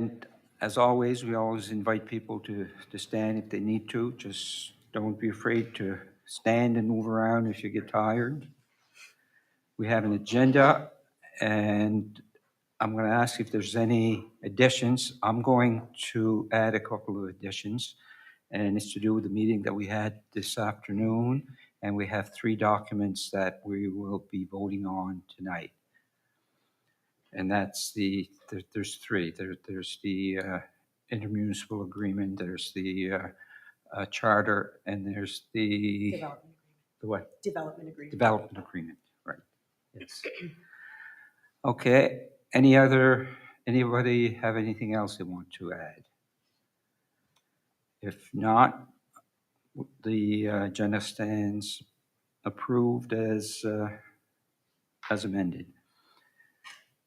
And as always, we always invite people to stand if they need to. Just don't be afraid to stand and move around if you get tired. We have an agenda, and I'm going to ask if there's any additions. I'm going to add a couple of additions, and it's to do with the meeting that we had this afternoon. And we have three documents that we will be voting on tonight. And that's there's three. There's the intermunicipal agreement, there's the charter, and there's the what? Development agreement. Development agreement, right. Yes. Okay, anybody have anything else they want to add? If not, the agenda stands approved as amended.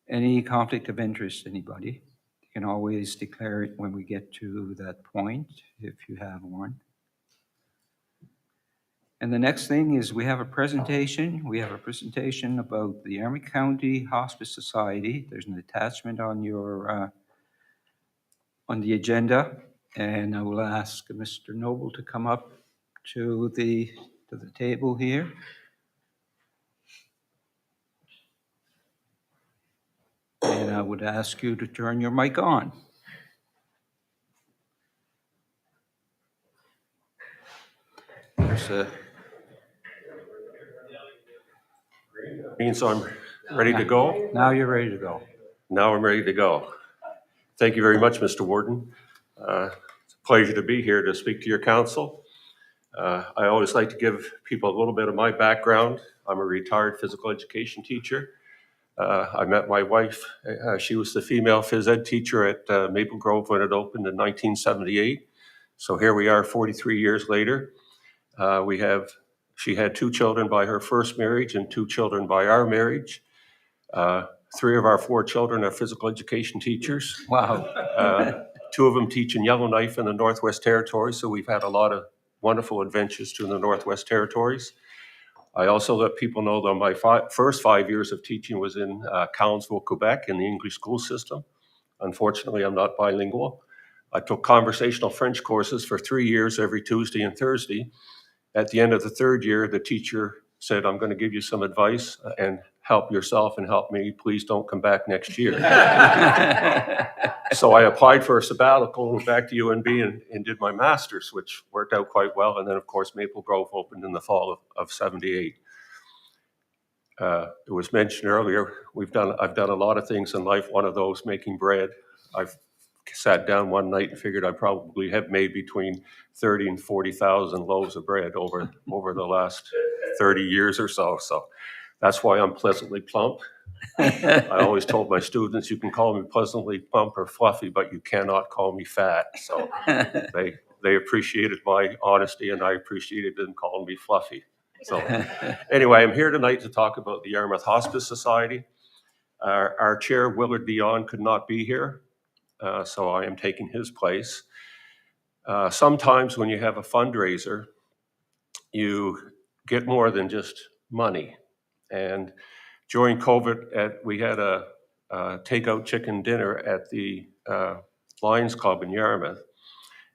Any conflict of interest, anybody? You can always declare it when we get to that point, if you have one. And the next thing is we have a presentation. We have a presentation about the Army County Hospice Society. There's an attachment on your on the agenda, and I will ask Mr. Noble to come up to the table here. And I would ask you to turn your mic on. There's a Means I'm ready to go? Now you're ready to go. Now I'm ready to go. Thank you very much, Mr. Warden. It's a pleasure to be here to speak to your council. I always like to give people a little bit of my background. I'm a retired physical education teacher. I met my wife. She was the female phys ed teacher at Maple Grove when it opened in 1978. So here we are 43 years later. She had 2 children by her first marriage and 2 children by our marriage. 3 of our 4 children are physical education teachers. Wow. 2 of them teach in Yellowknife in the Northwest Territories, so we've had a lot of wonderful adventures to the Northwest Territories. I also let people know that my first 5 years of teaching was in Cowansville, Quebec, in the English school system. Unfortunately, I'm not bilingual. I took conversational French courses for 3 years every Tuesday and Thursday. At the end of the 3rd year, the teacher said, I'm going to give you some advice and help yourself and help me. Please don't come back next year. So I applied for a sabbatical, went back to UNB and did my master's, which worked out quite well. And then, of course, Maple Grove opened in the fall of 78. It was mentioned earlier, I've done a lot of things in life. One of those, making bread. I've sat down one night and figured I probably have made between 30 and 40,000 loaves of bread over the last 30 years or so. So that's why I'm pleasantly plump. I always told my students, you can call me pleasantly plump or fluffy, but you cannot call me fat. So they appreciated my honesty, and I appreciated them calling me fluffy. So anyway, I'm here tonight to talk about the Yarmouth Hospice Society. Our chair, Willard Dion, could not be here. So I am taking his place. Sometimes when you have a fundraiser, you get more than just money. And during COVID, we had a takeout chicken dinner at the Lions Club in Yarmouth,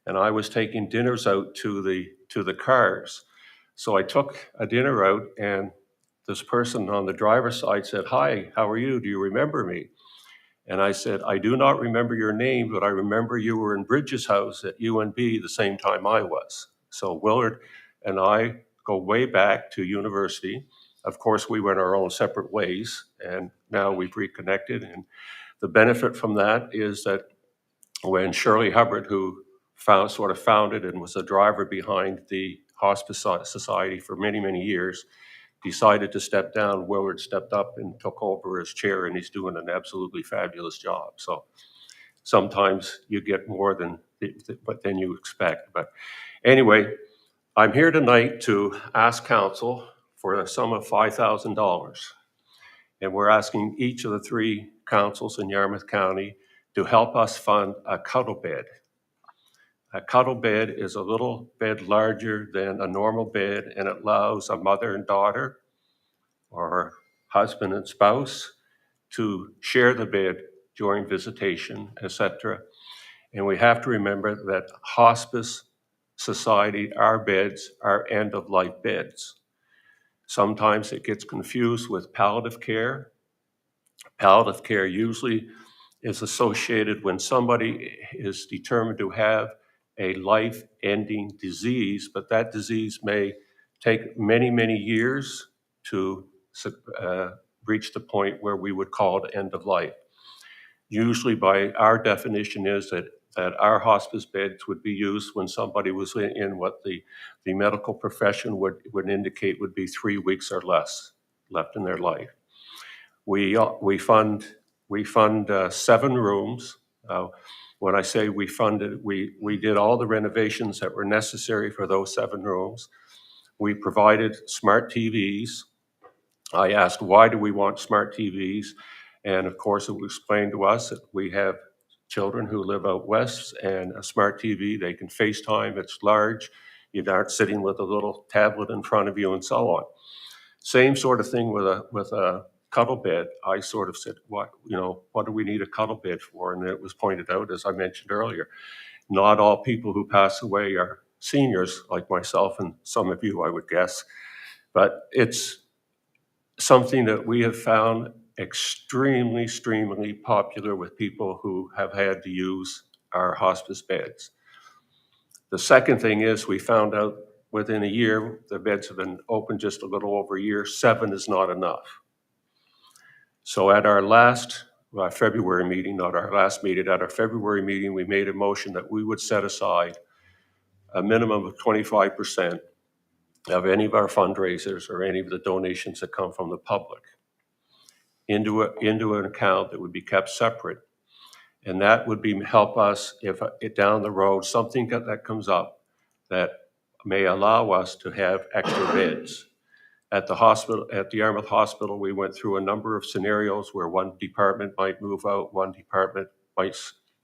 and I was taking dinners out to the cars. So I took a dinner out, and this person on the driver's side said, "Hi, how are you? Do you remember me?" And I said, "I do not remember your name, but I remember you were in Bridges' house at UNB the same time I was." So Willard and I go way back to university. Of course, we went our own separate ways, and now we've reconnected. And the benefit from that is that when Shirley Hubbard, who founded and was the driver behind the Hospice Society for many, many years, decided to step down, Willard stepped up and took over as chair, and he's doing an absolutely fabulous job. So sometimes you get more than you expect. But anyway, I'm here tonight to ask council for a sum of $5,000. And we're asking each of the 3 councils in Yarmouth County to help us fund a cuddle bed. A cuddle bed is a little bed larger than a normal bed, and it allows a mother and daughter or husband and spouse to share the bed during visitation, etc. And we have to remember that hospice society, our beds are end-of-life beds. Sometimes it gets confused with palliative care. Palliative care usually is associated when somebody is determined to have a life-ending disease, but that disease may take many, many years to reach the point where we would call it end of life. Usually by our definition is that our hospice beds would be used when somebody was in what the medical profession would indicate would be 3 weeks or less left in their life. We fund 7 rooms. When I say we funded, we did all the renovations that were necessary for those 7 rooms. We provided smart TVs. I asked, why do we want smart TVs? And of course, it was explained to us that we have children who live out west, and a smart TV, they can FaceTime, it's large, you aren't sitting with a little tablet in front of you and so on. Same sort of thing with a cuddle bed. I sort of said, what do we need a cuddle bed for? And it was pointed out, as I mentioned earlier, not all people who pass away are seniors like myself and some of you, I would guess, but it's something that we have found extremely popular with people who have had to use our hospice beds. The second thing is we found out within a year, the beds have been open just a little over a year, 7 is not enough. So at our last February meeting, not our last meeting, at our February meeting, we made a motion that we would set aside a minimum of 25% of any of our fundraisers or any of the donations that come from the public into an account that would be kept separate. And that would help us if down the road, something that comes up that may allow us to have extra beds. At the hospital, at the Yarmouth Hospital, we went through a number of scenarios where one department might move out, one department might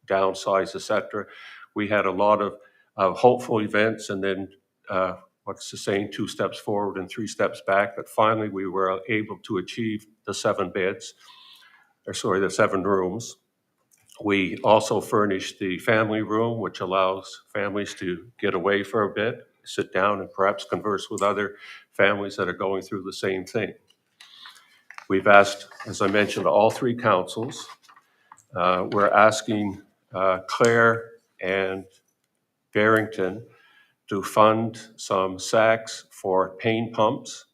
downsize, etc. We had a lot of hopeful events, and then what's the saying, 2 steps forward and 3 steps back. But finally, we were able to achieve the 7 rooms. We also furnished the family room, which allows families to get away for a bit, sit down and perhaps converse with other families that are going through the same thing. We've asked, as I mentioned, all 3 councils. We're asking Clare and Barrington to fund some sacks for pain pumps.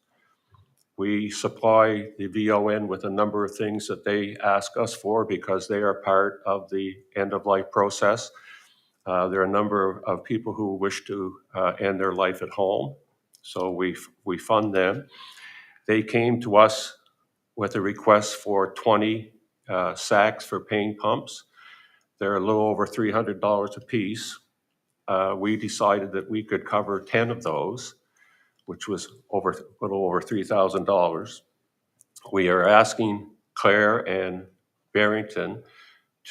We supply the VON with a number of things that they ask us for because they are part of the end-of-life process. There are a number of people who wish to end their life at home, so we fund them. They came to us with a request for 20 sacks for pain pumps. They're a little over $300 a piece. We decided that we could cover 10 of those, which was a little over $3,000. We are asking Clare and Barrington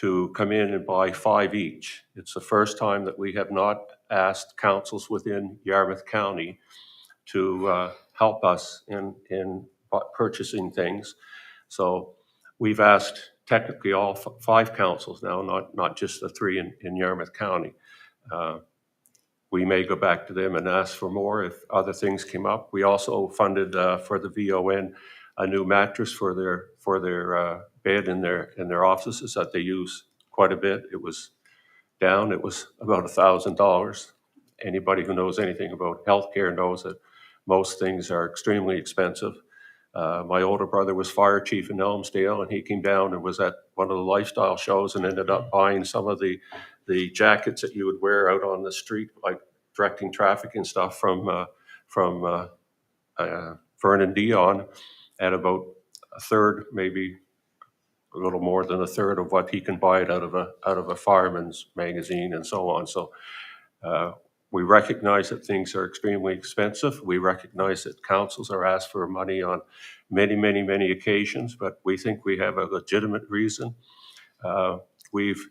to come in and buy 5 each. It's the first time that we have not asked councils within Yarmouth County to help us in purchasing things. So we've asked technically all 5 councils now, not just the 3 in Yarmouth County. We may go back to them and ask for more if other things came up. We also funded for the VON a new mattress for their bed in their offices that they use quite a bit. It was down. It was about $1,000. Anybody who knows anything about healthcare knows that most things are extremely expensive. My older brother was fire chief in Elmsdale, and he came down and was at one of the lifestyle shows and ended up buying some of the jackets that you would wear out on the street, like directing traffic and stuff from Vernon Dion at about a third, maybe a little more than a third of what he can buy it out of a fireman's magazine and so on. So we recognize that things are extremely expensive. We recognize that councils are asked for money on many occasions, but we think we have a legitimate reason. We've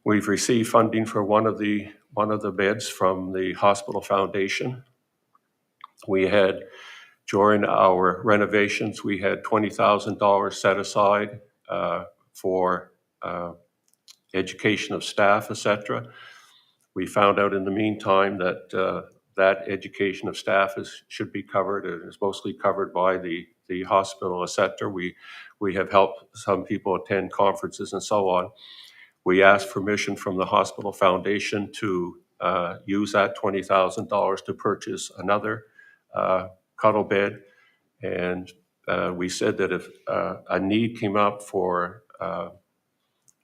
received funding for one of the beds from the Hospital Foundation. We had, during our renovations, we had $20,000 set aside for education of staff, etc. We found out in the meantime that that education of staff should be covered and is mostly covered by the hospital, etc. We have helped some people attend conferences and so on. We asked permission from the hospital foundation to use that $20,000 to purchase another cuddle bed. And we said that if a need came up for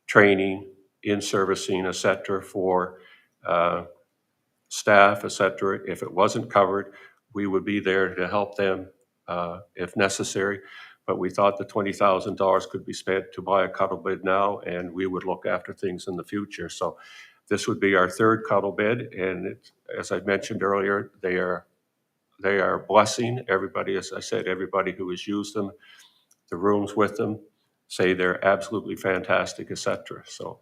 training, in-servicing, et cetera, for staff, et cetera, if it wasn't covered, we would be there to help them if necessary. But we thought the $20,000 could be spent to buy a cuddle bed now, and we would look after things in the future. So this would be our third cuddle bed, and it, as I mentioned earlier, they are a blessing. Everybody, as I said, everybody who has used them, the rooms with them, say they're absolutely fantastic, etc. So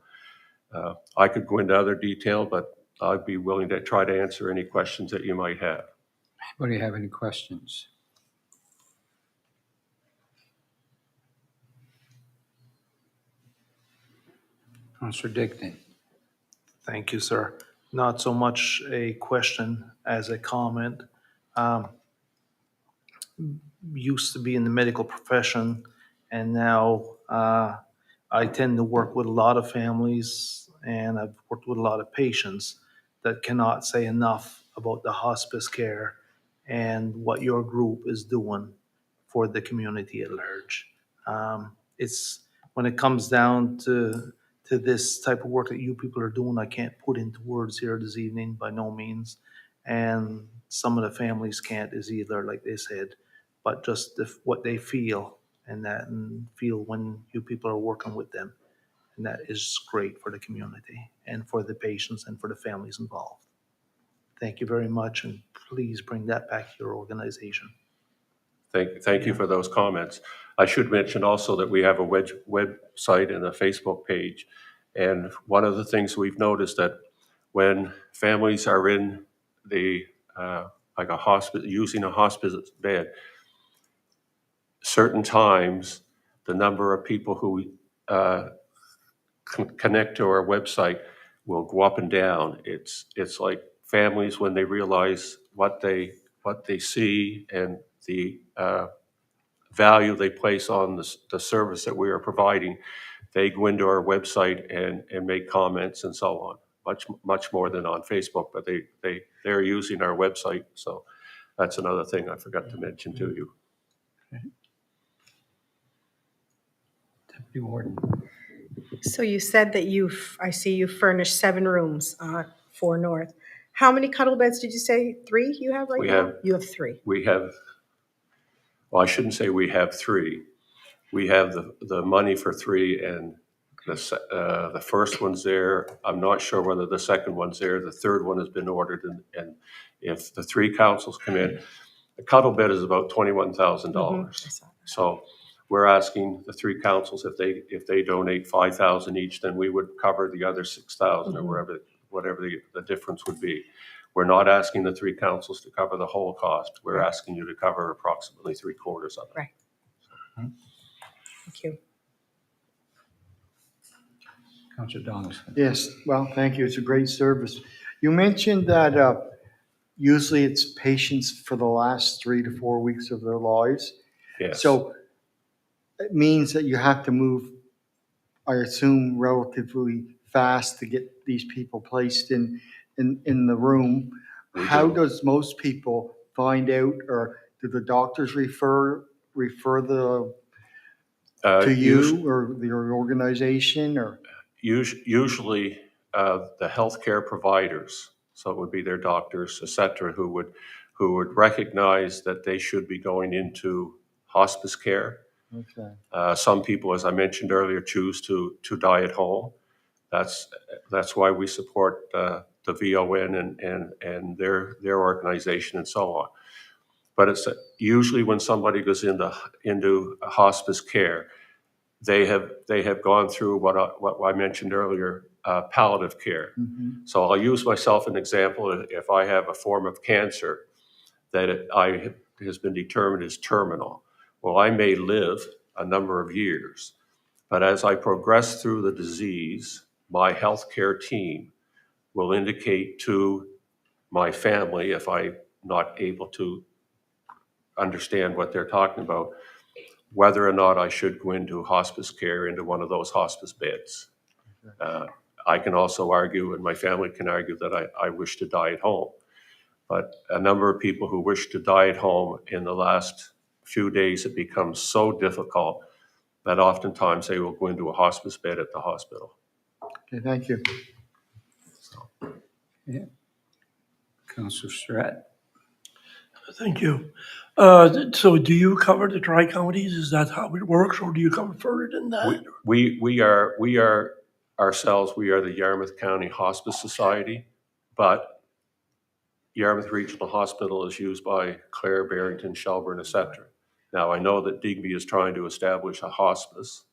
I could go into other detail, but I'd be willing to try to answer any questions that you might have. Anybody have any questions? Councillor Digdon. Thank you, sir. Not so much a question as a comment. Used to be in the medical profession, and now I tend to work with a lot of families, and I've worked with a lot of patients that cannot say enough about the hospice care and what your group is doing for the community at large. It's when it comes down to this type of work that you people are doing, I can't put into words here this evening by no means. And some of the families can't is either, like they said, but just what they feel and feel when you people are working with them. And that is great for the community and for the patients and for the families involved. Thank you very much, and please bring that back to your organization. Thank you for those comments. I should mention also that we have a website and a Facebook page. And one of the things we've noticed that when families are in the, like a hospital, using a hospice bed, certain times, the number of people who connect to our website will go up and down. It's like families, when they realize what they see and the value they place on the service that we are providing, they go into our website and make comments and so on, much more than on Facebook, but they're using our website. So that's another thing I forgot to mention to you. Deputy Warden. So you said that I see you furnished 7 rooms, 4 north. How many cuddle beds did you say? 3 you have right now? You have 3. We have, well, I shouldn't say we have 3. We have the money for 3, and the first one's there. I'm not sure whether the second one's there. The third one has been ordered, and if the 3 councils come in, a cuddle bed is about $21,000. So we're asking the 3 councils if they donate $5,000 each, then we would cover the other $6,000 or whatever the difference would be. We're not asking the 3 councils to cover the whole cost. We're asking you to cover approximately 3/4 of it. Right. Thank you. Councillor Donaldson. Yes, well, thank you. It's a great service. You mentioned that usually it's patients for the last 3 to 4 weeks of their lives. Yes. So it means that you have to move, I assume, relatively fast to get these people placed in the room. How does most people find out, or do the doctors refer the to you or your organization, or? Usually the healthcare providers, so it would be their doctors, et cetera, who would recognize that they should be going into hospice care. Okay. Some people, as I mentioned earlier, choose to die at home. That's why we support the VON and their organization and so on. But it's usually when somebody goes into hospice care, they have gone through what I mentioned earlier, palliative care. Mm-hmm. So I'll use myself an example. If I have a form of cancer that has been determined as terminal, well, I may live a number of years, but as I progress through the disease, my healthcare team will indicate to my family, if I'm not able to understand what they're talking about, whether or not I should go into hospice care, into one of those hospice beds. I can also argue, and my family can argue, that I wish to die at home. But a number of people who wish to die at home, in the last few days, it becomes so difficult that oftentimes they will go into a hospice bed at the hospital. Okay, thank you. Yeah. Councillor Surratt? Thank you. So do you cover the tri-counties? Is that how it works, or do you cover further than that? We are ourselves, we are the Yarmouth County Hospice Society, but Yarmouth Regional Hospital is used by Clare, Barrington, Shelburne, etc. Now, I know that Digby is trying to establish a hospice.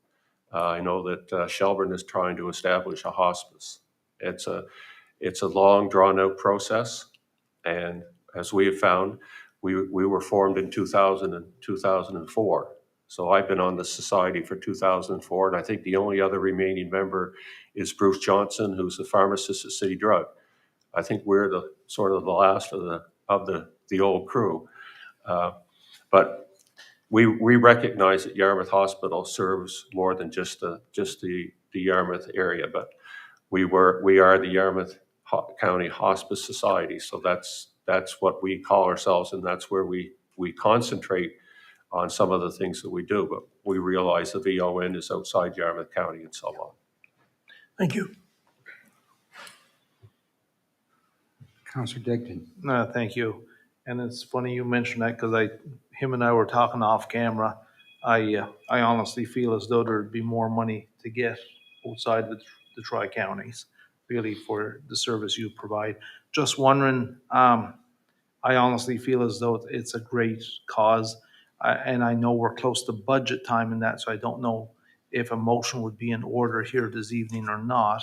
I know that Shelburne is trying to establish a hospice. It's a long, drawn-out process, and as we have found, we were formed in 2000 and 2004. So I've been on the society for 2004, and I think the only other remaining member is Bruce Johnson, who's the pharmacist at City Drug. I think we're the sort of the last of the old crew. But we recognize that Yarmouth Hospital serves more than just the Yarmouth area, but we are the Yarmouth County Hospice Society, so that's what we call ourselves, and that's where we concentrate on some of the things that we do, but we realize the VON is outside Yarmouth County and so on. Thank you. Councillor Digdon? No, thank you. And it's funny you mentioned that, because him and I were talking off camera. I honestly feel as though there'd be more money to get outside the tri-counties, really, for the service you provide. Just wondering, I honestly feel as though it's a great cause. And I know we're close to budget time in that, so I don't know if a motion would be in order here this evening or not.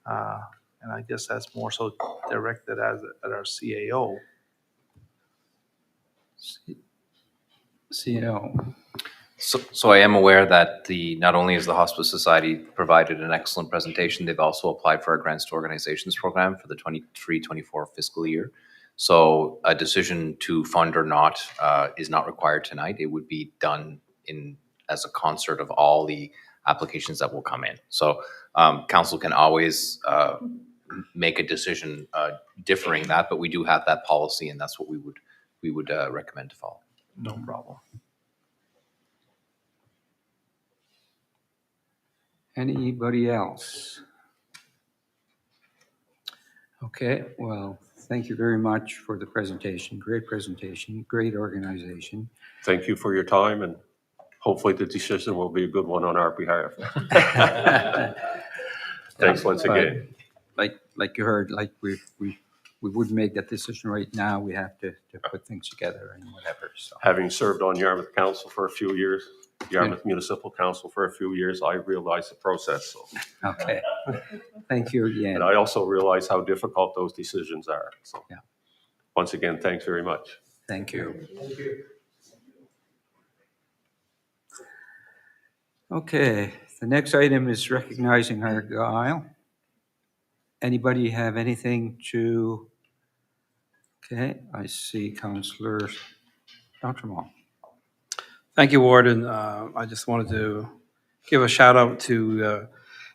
And I guess that's more so directed at our CAO. CAO. So I am aware that not only has the Hospice Society provided an excellent presentation, they've also applied for our Grants to Organizations program for the 23-24 fiscal year. So a decision to fund or not is not required tonight. It would be done as a concert of all the applications that will come in. So council can always make a decision differing that, but we do have that policy, and that's what we would recommend to follow. No problem. Anybody else? Okay, well, thank you very much for the presentation. Great presentation, great organization. Thank you for your time, and hopefully the decision will be a good one on our behalf. Thanks once again. Like you heard, like we wouldn't make that decision right now. We have to put things together and whatever. So Having served on Yarmouth Council for a few years, Yarmouth Municipal Council for a few years, I realize the process. So. okay, thank you again. And I also realize how difficult those decisions are. So yeah. Once again, thanks very much. Thank you. Okay, the next item is recognizing Argyle. Anybody have anything to? Okay, I see Councillor D'Entremont. Thank you, Warden. I just wanted to give a shout out to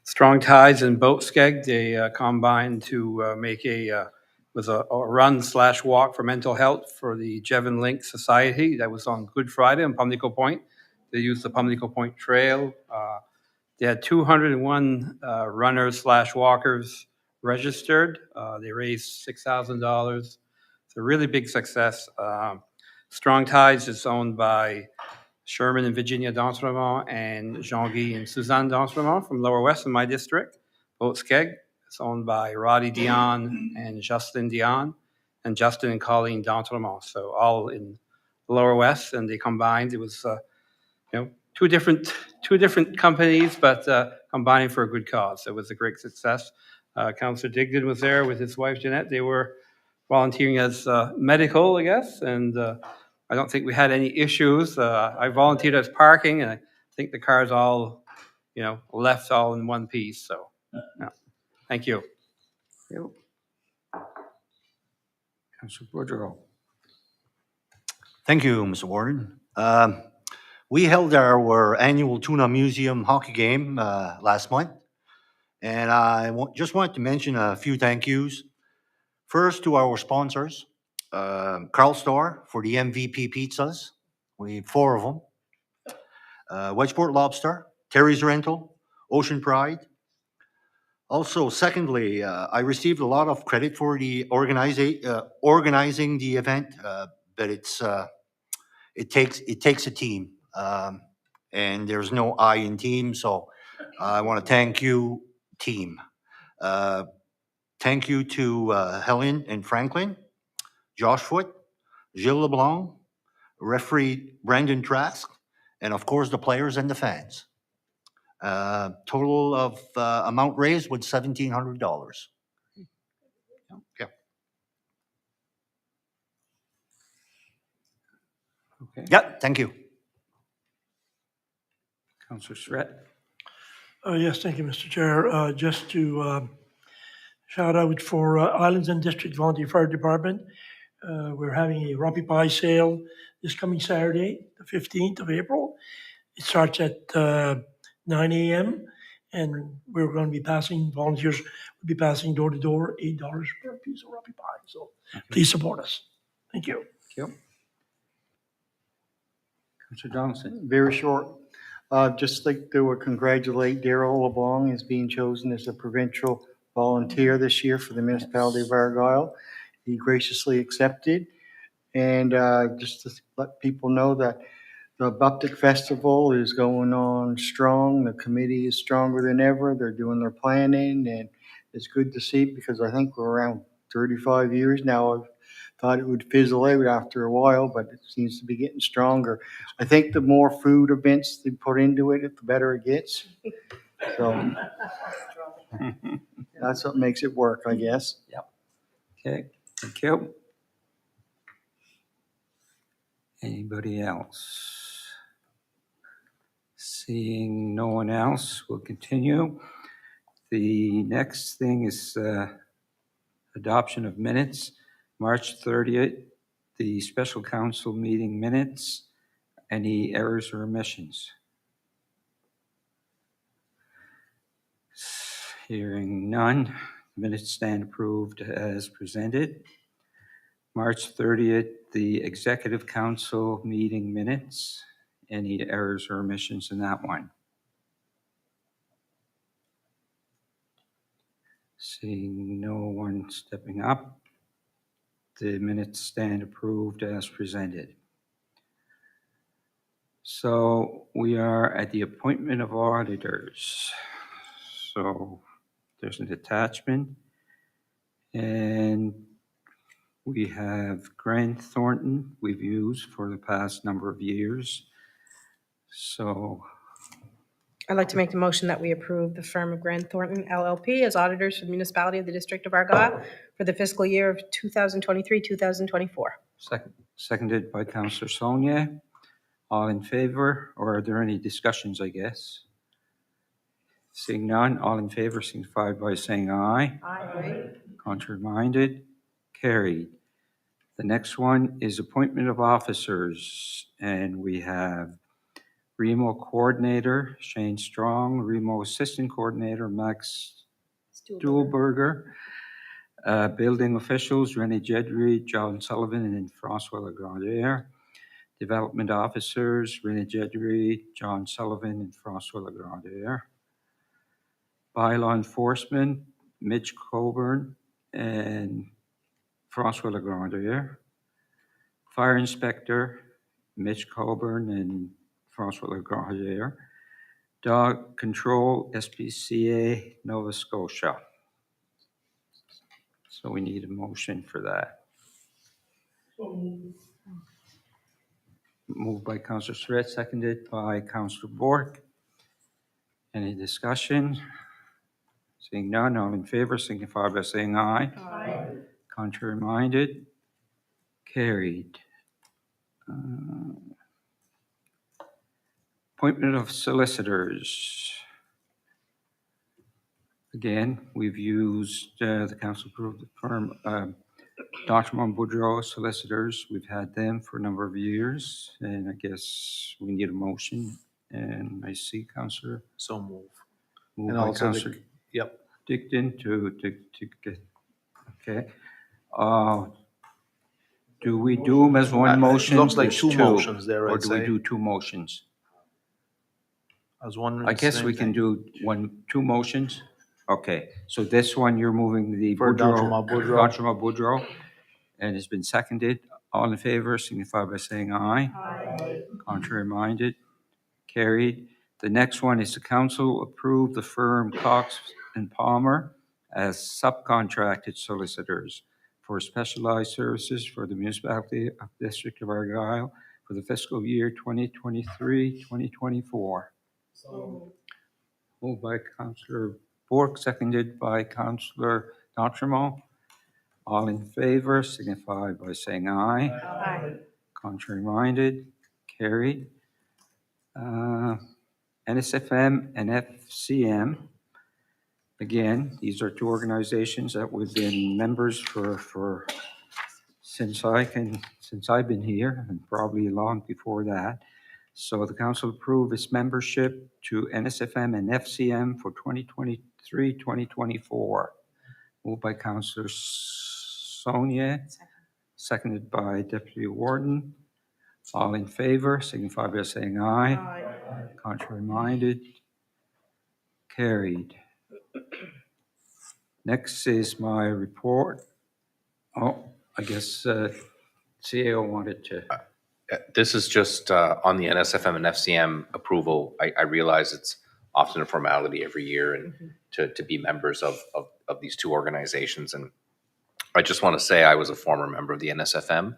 Strong Tides in Boatskeg. They combined to make a run/walk for mental health for the Jevon Link Society. That was on Good Friday in Pumlico Point. They used the Pumlico Point Trail. They had 201 runners/walkers registered. They raised $6,000. It's a really big success. Strong Tides is owned by Sherman and Virginia D'Entremont and Jean-Guy and Suzanne D'Entremont from Lower West in my district. Boatskeg is owned by Roddy Dion and Justin Dion, and Justin and Colleen D'Entremont. So all in Lower West, and they combined. It was two different companies, but combining for a good cause. It was a great success. Councillor Digdon was there with his wife Jeanette. They were volunteering as medical, I guess, and I don't think we had any issues. I volunteered as parking, and I think the cars all, left all in one piece. So No. Thank you. Yep. Councillor Boudreau. Thank you, Mr. Warden. We held our annual Tuna Museum hockey game last month, and just wanted to mention a few thank yous. First, to our sponsors, Carl Store for the MVP pizzas. We have 4 of them. Wedgeport Lobster, Terry's Rental, Ocean Pride. Also, secondly, I received a lot of credit for the organizing the event, but it takes a team, and there's no I in team. So I want to thank you, team. Thank you to Helen and Franklin, Josh Foot, Gilles LeBlanc, referee Brandon Trask, and of course the players and the fans. Total of amount raised was $1,700. Yeah. Okay. Yeah. Thank you. Councillor Surratt. Yes, thank you, Mr. Chair. Just to shout out for Islands and District Volunteer Fire Department. We're having a Rumpy Pie sale this coming Saturday, the 15th of April. It starts at 9 a.m. and we're going to be passing, volunteers will be passing door to door, $8 per piece of Rumpy Pie. So please support us. Thank you. Thank you. Councillor Donaldson. Very short. Just like to congratulate Daryl LeBlanc as being chosen as a provincial volunteer this year for the municipality of Argyle. He graciously accepted. And just to let people know that the Buptic Festival is going on strong. The committee is stronger than ever. They're doing their planning, and it's good to see because I think we're around 35 years now. I've thought it would fizzle out after a while, but it seems to be getting stronger. I think the more food events they put into it, the better it gets. So that's what makes it work, I guess. Okay, thank you. Anybody else? Seeing no one else, we'll continue. The next thing is adoption of minutes, March 30th, the special council meeting minutes. Any errors or omissions? Hearing none, minutes stand approved as presented. March 30th, the executive council meeting minutes. Any errors or omissions in that one? Seeing no one stepping up, the minutes stand approved as presented. So we are at the appointment of auditors. So there's an attachment, and we have Grant Thornton we've used for the past number of years. So I'd like to make the motion that we approve the firm of Grant Thornton LLP as auditors for the municipality of the District of Argyle for the fiscal year of 2023, 2024. seconded by Councillor Sonia. All in favor, or are there any discussions, I guess? Seeing none, all in favor signify by saying aye. Aye. Contrary minded, carried. The next one is appointment of officers, and we have Remo Coordinator Shane Strong, Remo Assistant Coordinator Max Stuhlberger, Building Officials Renee Jedry, John Sullivan, and Francois Legrandier. Development Officers Renee Jedry, John Sullivan, and Francois Legrandier. Bylaw Enforcement Mitch Coburn and Francois Legrandier. Fire Inspector Mitch Coburn and Francois Legrandier. Dog Control SPCA Nova Scotia. So we need a motion for that. Moved by Councillor Surratt, seconded by Councillor Bork. Any discussion? Seeing none, all in favor signify by saying aye. Aye. Contrary minded, carried. Appointment of solicitors. Again, we've used, the council approved the firm, Dotremont Boudreau Solicitors. We've had them for a number of years, and I guess we need a motion. And I see Councillor So move. moved And by also, Councillor yep. Dickton to get, okay. Uh, Do we do them as one motion? Looks like There's two motions there, Or I'd do we say. do two motions? I was wondering. I the guess same we can thing. do two motions. Okay, so this one, you're moving the For Boudreau. Dotremont Boudreau. Dotremont Boudreau, and it's been seconded. All in favor, signify by saying aye. Aye. Contrary minded, carried. The next one is the council approve the firm Cox and Palmer as subcontracted solicitors for specialized services for the municipality of District of Argyle for the fiscal year 2023, 2024. Moved by Councillor Bork, seconded by Councillor Dotremont. All in favor, signify by saying aye. Aye. Contrary minded, carried. NSFM and FCM, again, these are two organizations that we've been members for since I've been here, and probably long before that. So the council approved its membership to NSFM and FCM for 2023, 2024. Moved by Councillor Sonia, seconded by Deputy Warden. All in favor, signify by saying aye. Aye. Contrary minded, carried. Next is my report. Oh, I guess CEO wanted to. This is just on the NSFM and FCM approval. I realize it's often a formality every year and to be members of these two organizations. And I just want to say I was a former member of the NSFM,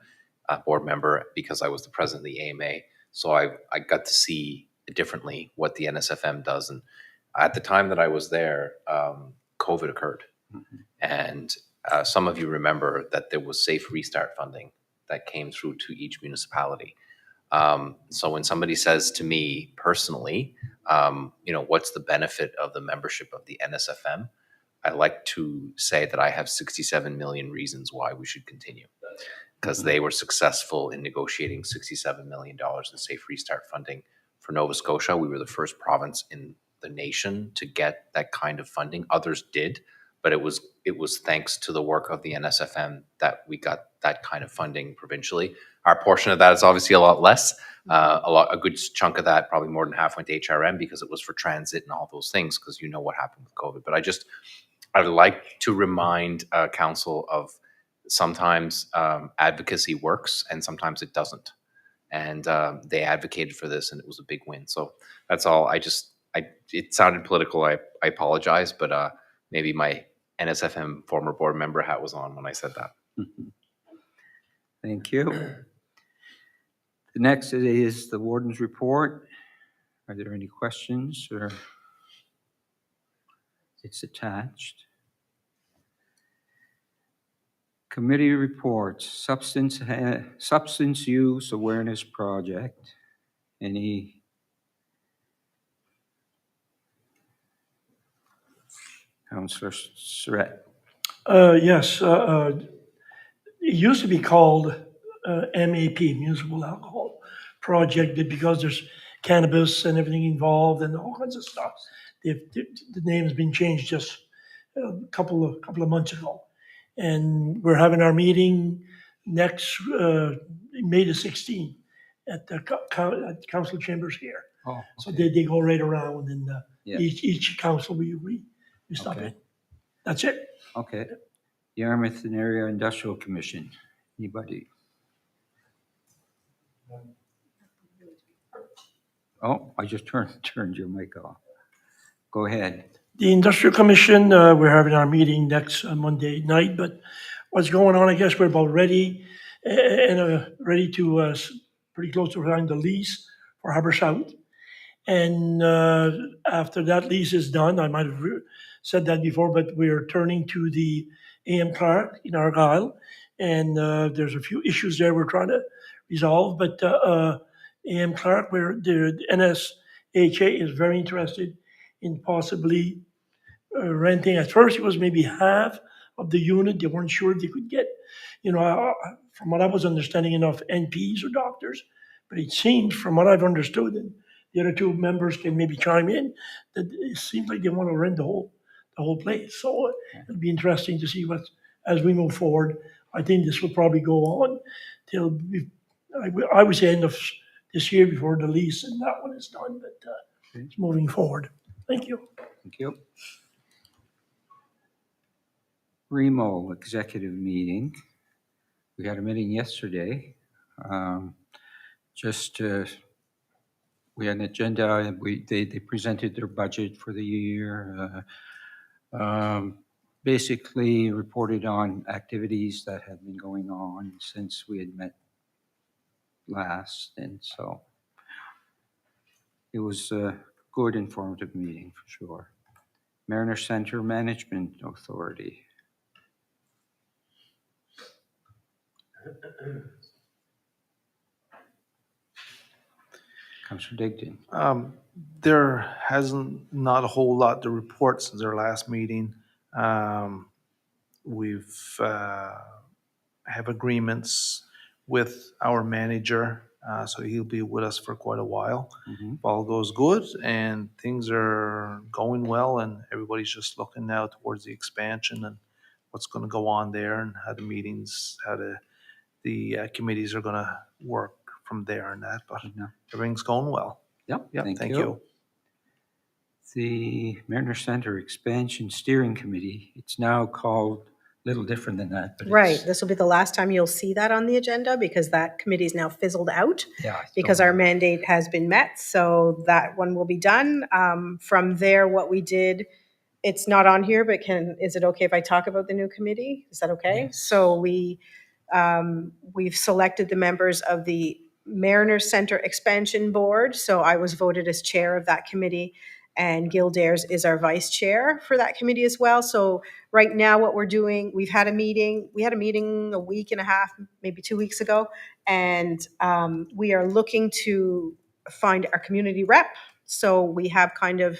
board member, because I was the president of the AMA. So I got to see differently what the NSFM does. And at the time that I was there, COVID occurred. And some of you remember that there was safe restart funding that came through to each municipality. So when somebody says to me personally, what's the benefit of the membership of the NSFM? I like to say that I have 67 million reasons why we should continue, because they were successful in negotiating $67 million in safe restart funding for Nova Scotia. We were the first province in the nation to get that kind of funding. Others did, but it was thanks to the work of the NSFM that we got that kind of funding provincially. Our portion of that is obviously a lot less. A good chunk of that, probably more than half, went to HRM because it was for transit and all those things, because you know what happened with COVID. But I'd like to remind council of sometimes advocacy works and sometimes it doesn't. And they advocated for this and it was a big win. So that's all. It sounded political. I apologize, but maybe my NSFM former board member hat was on when I said that. Thank you. The next is the warden's report. Are there any questions, or it's attached? Committee reports, substance use awareness project. Any? Councillor Surratt. Yes, it used to be called MAP, Municipal Alcohol Project, but because there's cannabis and everything involved and all kinds of stuff, the name has been changed just a couple of months ago. And we're having our meeting next May the 16th at the council chambers here. Oh, okay. So they go right around, and Yeah. each council we stop Okay. in. That's it. Okay. Yarmouth and Area Industrial Commission. Anybody? Oh, I just turned your mic off. Go ahead. The Industrial Commission, we're having our meeting next Monday night, but what's going on, I guess we're about ready to pretty close to signing the lease for Harbour South. And after that lease is done, I might have said that before, but we're turning to the AM Clark in Argyle. And there's a few issues there we're trying to resolve, but AM Clark, where the NSHA is very interested in possibly renting. At first, it was maybe half of the unit. They weren't sure they could get, from what I was understanding, enough NPs or doctors. But it seems, from what I've understood, and the other two members can maybe chime in, that it seems like they want to rent the whole place. So it'll be interesting to see as we move forward. I think this will probably go on till I would say end of this year before the lease and that one is done. But it's moving forward. Thank you. Thank you. Remo executive meeting. We had a meeting yesterday. We had an agenda, and they presented their budget for the year. Basically reported on activities that had been going on since we had met last, and so it was a good informative meeting for sure. Mariner Center Management Authority. Councillor Digdon. There hasn't not a whole lot to report since our last meeting. We've have agreements with our manager, so he'll be with us for quite a while. Mhm. If all goes good and things are going well, and everybody's just looking now towards the expansion and what's going to go on there, and how the meetings, how the committees are going to work from there and that. But Yeah. everything's going well. Yep, Yep, thank thank you. you. The Mariner Center Expansion Steering Committee, it's now called a little different than that, but Right, it's, this will be the last time you'll see that on the agenda because that committee is now fizzled out yeah. because our mandate has been met, so that one will be done. From there, what we did, it's not on here, but is it okay if I talk about the new committee? Is that okay? Yes. So we've selected the members of the Mariner Center Expansion Board, so I was voted as chair of that committee, and Gil Dares is our vice chair for that committee as well. So right now, what we're doing, we had a meeting a week and a half, maybe 2 weeks ago, and we are looking to find our community rep. So we have kind of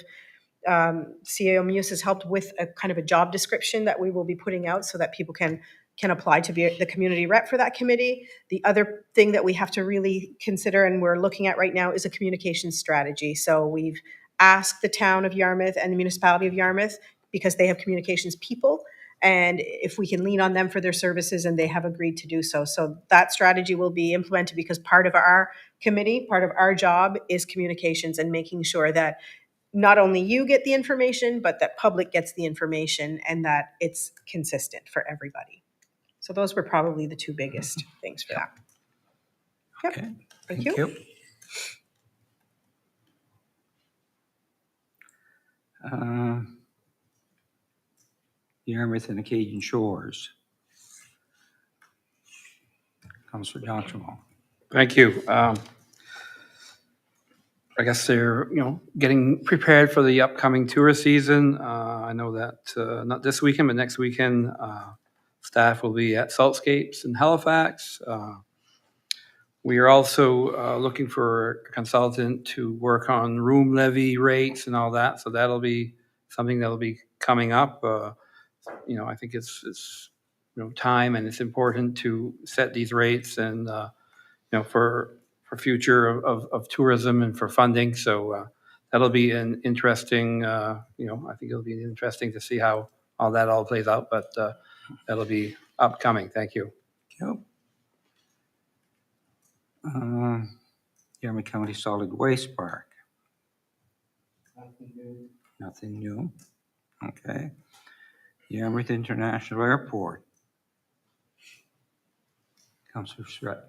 CAO Muse has helped with a kind of a job description that we will be putting out so that people can apply to be the community rep for that committee. The other thing that we have to really consider and we're looking at right now is a communication strategy. So we've asked the town of Yarmouth and the municipality of Yarmouth, because they have communications people, and if we can lean on them for their services, and they have agreed to do so. So that strategy will be implemented because part of our committee, part of our job is communications and making sure that not only you get the information, but that public gets the information and that it's consistent for everybody. So those were probably the two biggest things for that. Yep. Okay, Thank you. Yarmouth and Acadian Shores. Councillor Johnson. Thank you. I guess they're, getting prepared for the upcoming tourist season. I know that not this weekend, but next weekend, staff will be at Saltscapes in Halifax. We are also looking for a consultant to work on room levy rates and all that. So that'll be something that'll be coming up. I think it's time, and it's important to set these rates and for future of tourism and for funding. So that'll be an interesting. I think it'll be interesting to see how all that all plays out. But that'll be upcoming. Thank you. Yep. Yarmouth County Solid Waste Park. Nothing new. Okay. Yarmouth International Airport. Councillor Surratt.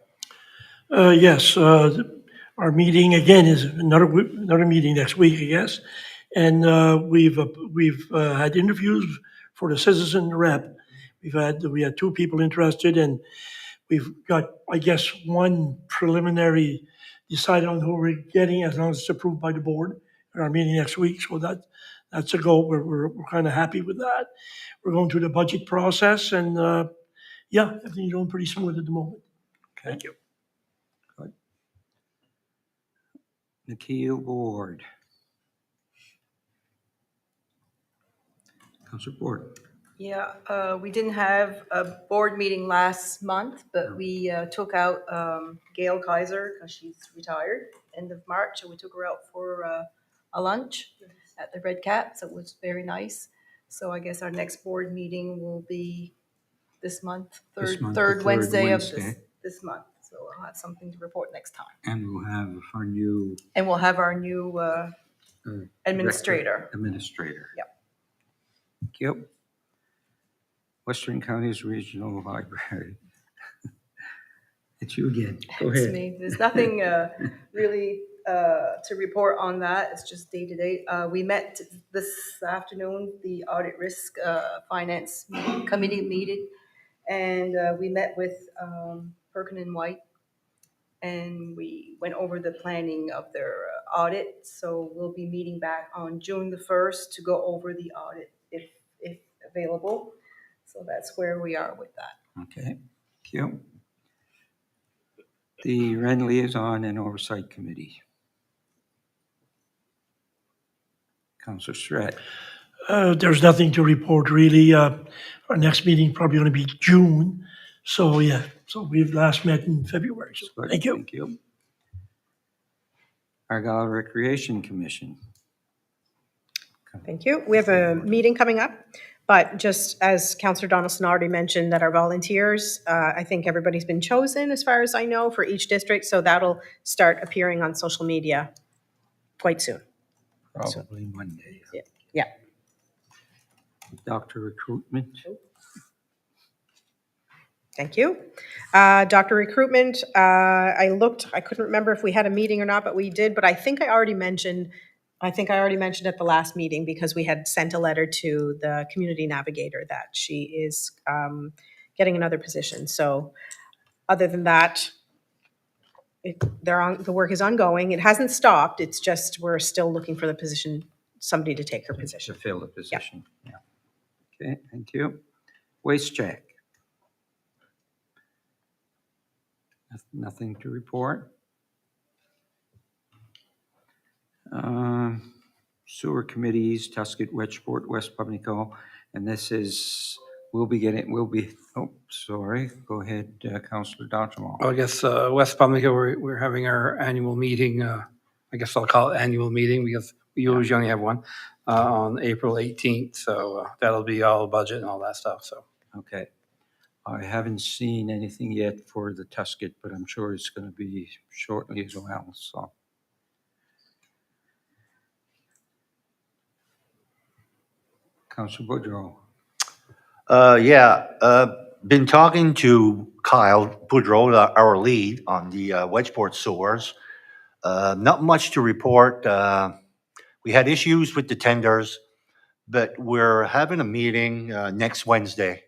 Yes, our meeting again is another meeting next week, I guess. And we've had interviews for the citizen rep. We had two people interested, and we've got, I guess, one preliminary decided on who we're getting as long as it's approved by the board at our meeting next week. So that's a go. We're kind of happy with that. We're going through the budget process, and everything's going pretty smooth at the moment. Okay. Thank you. Good. Nikhil Board. Councillor Board. Yeah, we didn't have a board meeting last month, but we took out Gail Kaiser because she's retired end of March, and we took her out for a lunch at the Red Cat, so it was very nice. So I guess our next board meeting will be this month, This month, the third third Wednesday of Wednesday. this month. So I'll have something to report next time. And we'll have our new And we'll have our new administrator. Administrator. Yep. Thank you. Western Counties Regional Library. It's you again. Go It's ahead. me. There's nothing really to report on that. It's just day to day. We met this afternoon, the Audit Risk Finance Committee meeting, and we met with Perkin and White, and we went over the planning of their audit. So we'll be meeting back on June the 1st to go over the audit if available. So that's where we are with that. Okay, thank you. The Ren Liaison and Oversight Committee. Councillor Surratt. There's nothing to report really. Our next meeting probably going to be June. So yeah, so we've last met in February. So Good, thank you. Thank you. Argyle Recreation Commission. Thank you. We have a meeting coming up, but just as Councillor Donaldson already mentioned, that our volunteers, I think everybody's been chosen as far as I know for each district, so that'll start appearing on social media quite soon. Probably Monday. Yeah. Doctor recruitment. Thank you. Doctor recruitment, I couldn't remember if we had a meeting or not, but we did, but I think I already mentioned at the last meeting, because we had sent a letter to the community navigator that she is getting another position. So other than that, the work is ongoing. It hasn't stopped. It's just we're still looking for the position, somebody to take her To position. fill the position. Yeah. Okay, thank you. Waste check. Nothing to report. Sewer committees, Tuscan, Wedgeport, West Pubnico, and this is, go ahead, Councillor Dottimo. Well, I guess West Pubnico, we're having our annual meeting. I guess I'll call it annual meeting because we usually only have one on April 18th. So that'll be all budget and all that stuff. So Okay. I haven't seen anything yet for the Tuscan, but I'm sure it's going to be shortly as well, so. Councillor Boudreau. Been talking to Kyle Boudreau, our lead on the Wedgeport sewers. Not much to report. We had issues with the tenders, but we're having a meeting next Wednesday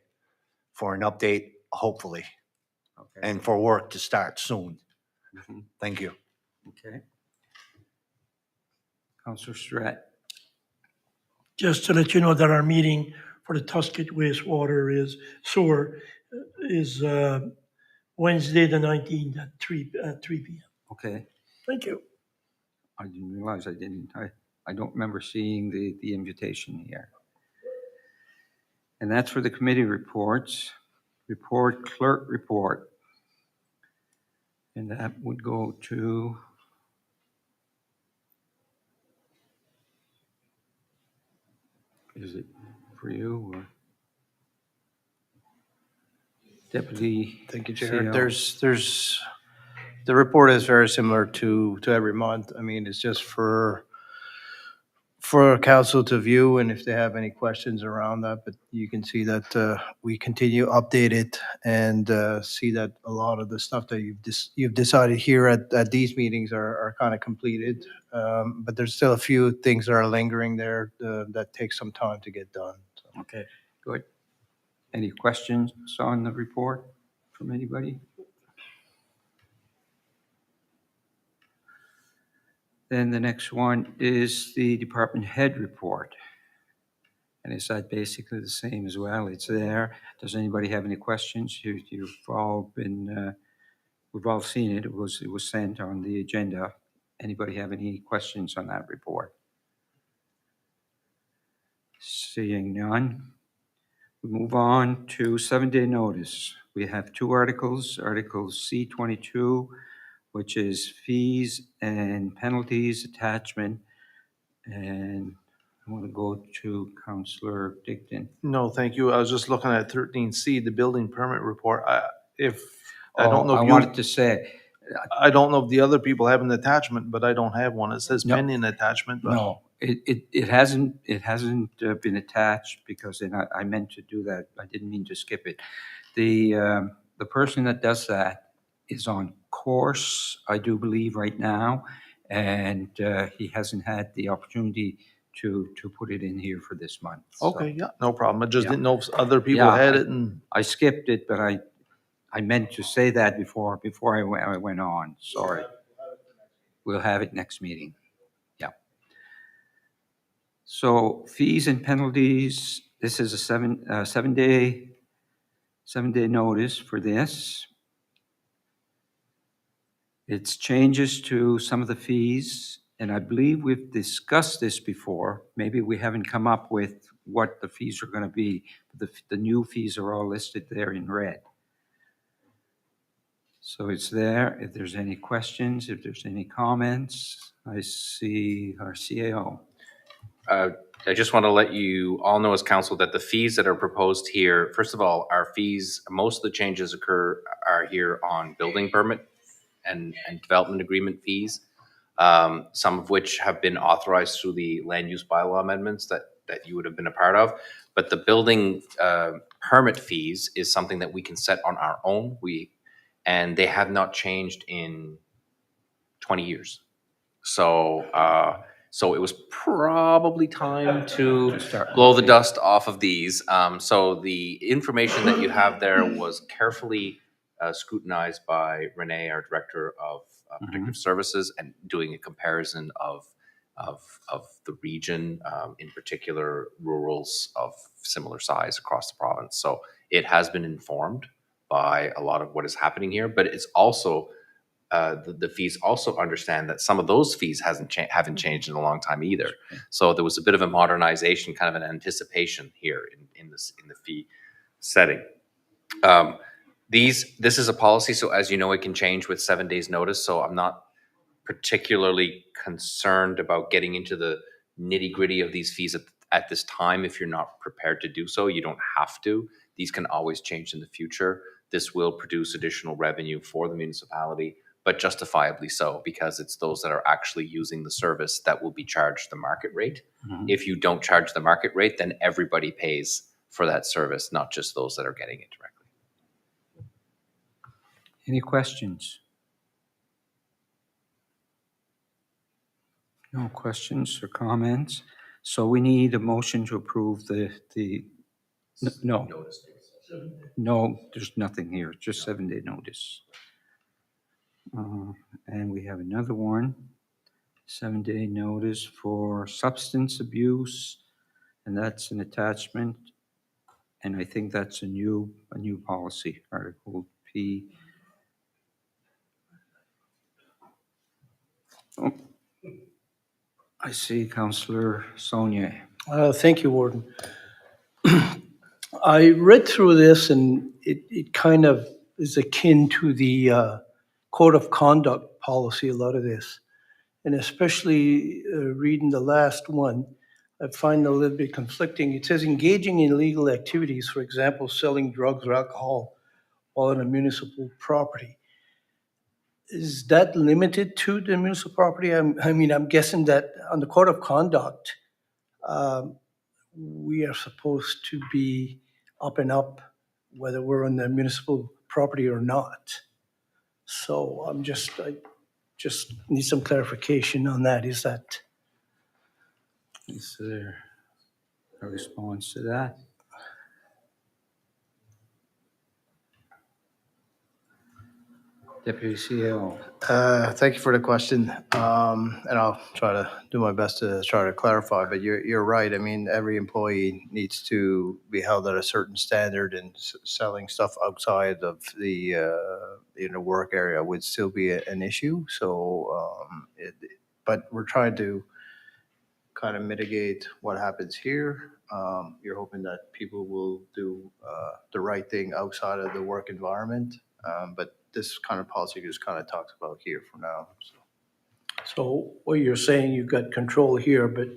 for an update, hopefully, Okay. and for work to start soon. Mhm. Thank you. Okay. Councillor Surratt. Just to let you know that our meeting for the Tuscan wastewater sewer is Wednesday the 19th at 3 p.m. Okay. Thank you. I didn't realize I don't remember seeing the invitation here. And that's for the committee reports. Clerk report. And that would go to is it for you or Deputy? Thank you, Chair. CO? There's, the report is very similar to every month. I mean, it's just for council to view and if they have any questions around that, but you can see that we continue update it and see that a lot of the stuff that you've decided here at these meetings are kind of completed. But there's still a few things that are lingering there that take some time to get done. So. Okay, good. Any questions on the report from anybody? Then the next one is the department head report. And is that basically the same as well? It's there. Does anybody have any questions? You've all been, we've all seen it. It was sent on the agenda. Anybody have any questions on that report? Seeing none. We move on to 7-day notice. We have two articles, Article C22, which is fees and penalties attachment. And I want to go to Counselor Digdon. No, thank you. I was just looking at 13C, the building permit report. I don't know I if wanted to say, I don't know if the other people have an attachment, but I don't have one. It says No. pending attachment, but. no, it hasn't been attached because then I meant to do that. I didn't mean to skip it. The person that does that is on course, I do believe, right now, and he hasn't had the opportunity to put it in here for this month. So Okay, yeah, no problem. I just Yeah. didn't know if other people Yeah, had it and, I skipped it, but I meant to say that before I went on. Sorry. We'll have it next meeting. Yeah. So fees and penalties, this is a seven-day notice for this. It's changes to some of the fees, and I believe we've discussed this before. Maybe we haven't come up with what the fees are going to be. The new fees are all listed there in red. So it's there. If there's any questions, if there's any comments, I see our CAO. I just want to let you all know as council that the fees that are proposed here, first of all, our fees, most of the changes are here on building permit and development agreement fees, some of which have been authorized through the land use bylaw amendments that you would have been a part of. But the building permit fees is something that we can set on our own. And they have not changed in 20 years. So it was probably time to blow the dust off of these. So the information that you have there was carefully scrutinized by Renee, our Director of Predictive Services, and doing a comparison of the region, in particular rurals of similar size across the province. So it has been informed by a lot of what is happening here, but it's also the fees also understand that some of those fees haven't changed in a long time either. So there was a bit of a modernization, kind of an anticipation here in the fee setting. This is a policy, so as you know, it can change with 7 days notice. So I'm not particularly concerned about getting into the nitty gritty of these fees at this time. If you're not prepared to do so, you don't have to. These can always change in the future. This will produce additional revenue for the municipality, but justifiably so, because it's those that are actually using the service that will be charged the market rate. If you don't charge the market rate, then everybody pays for that service, not just those that are getting it directly. Any questions? No questions or comments? So we need a motion to approve no. No, there's nothing here, just 7-day notice. And we have another one, 7-day notice for substance abuse, and that's an attachment. And I think that's a new policy, Article P. Oh, I see Councillor Saunier. Thank you, Warden. I read through this and it kind of is akin to the code of conduct policy, a lot of this. And especially reading the last one, I find a little bit conflicting. It says engaging in illegal activities, for example, selling drugs or alcohol while on a municipal property. Is that limited to the municipal property? I'm guessing that on the code of conduct, we are supposed to be up and up, whether we're on the municipal property or not. So I just need some clarification on that. Is that? Is there a response to that? Deputy CEO. Thank you for the question. And I'll try to do my best to try to clarify, but you're right. I mean, every employee needs to be held at a certain standard, and selling stuff outside of the work area would still be an issue. So, but we're trying to kind of mitigate what happens here. You're hoping that people will do the right thing outside of the work environment. But this kind of policy just kind of talks about here for now. So. So what you're saying, you've got control here, but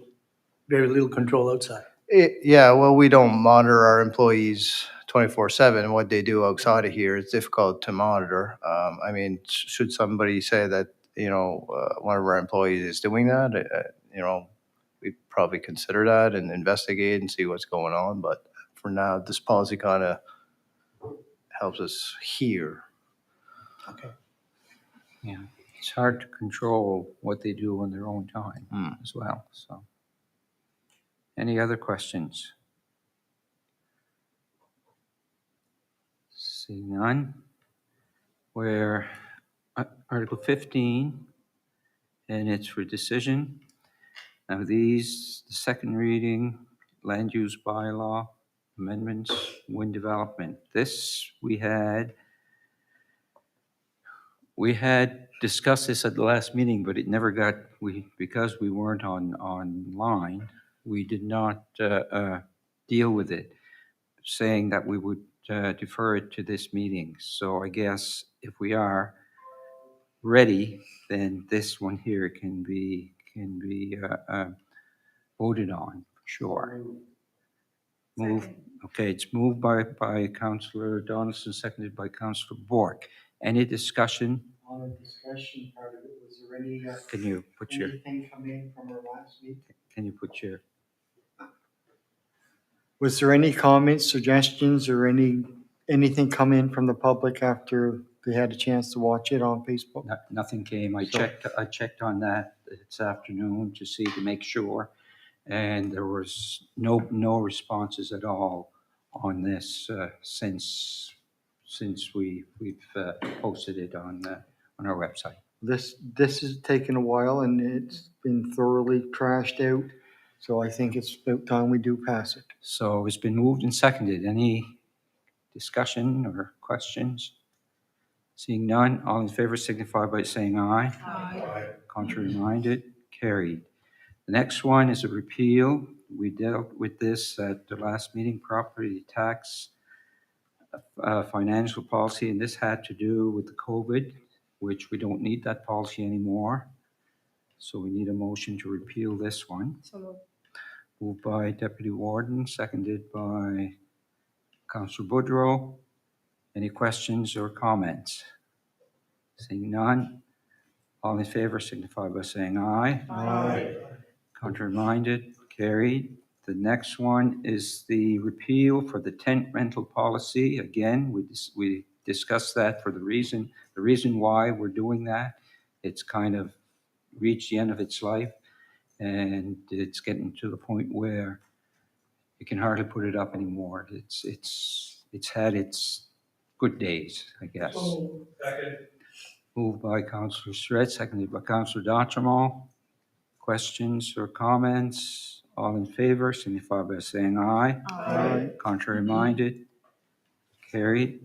very little control outside. Yeah, well, we don't monitor our employees 24/7. What they do outside of here is difficult to monitor. I mean, should somebody say that, one of our employees is doing that, we'd probably consider that and investigate and see what's going on. But for now, this policy kind of helps us here. Okay. Yeah, it's hard to control what they do on their own time Hmm. as well, so. Any other questions? Seeing none. Where Article 15, and it's for decision. Now these, the second reading, land use bylaw, amendments, wind development. This, we had discussed this at the last meeting, but it never got, because we weren't online, we did not deal with it, saying that we would defer it to this meeting. So I guess if we are ready, then this one here can be voted on, for sure. Move, okay, it's moved by Councillor Donaldson, seconded by Councillor Bork. Any discussion? On the discussion part of it, was there any, Can you put your, anything come in from our last meeting? can you put your, Was there any comments, suggestions, or anything come in from the public after they had a chance to watch it on Facebook? nothing came. I So- checked on that this afternoon to see, to make sure. And there was no responses at all on this since we've posted it on our website. This has taken a while and it's been thoroughly trashed out, so I think it's about time we do pass it. So it's been moved and seconded. Any discussion or questions? Seeing none, all in favor signify by saying aye. Aye. Contrary minded, carried. The next one is a repeal. We dealt with this at the last meeting, property tax financial policy, and this had to do with the COVID, which we don't need that policy anymore. So we need a motion to repeal this one. So moved. Moved by Deputy Warden, seconded by Councillor Boudreau. Any questions or comments? Seeing none, all in favor signify by saying aye. Aye. Contrary minded, carried. The next one is the repeal for the tent rental policy. Again, we discussed that for the reason why we're doing that. It's kind of reached the end of its life, and it's getting to the point where you can hardly put it up anymore. It's had its good days, I guess. Moved by Councillor Surratt, seconded by Councillor D'Entremont. Questions or comments? All in favor signify by saying aye. Aye. Contrary minded, carried.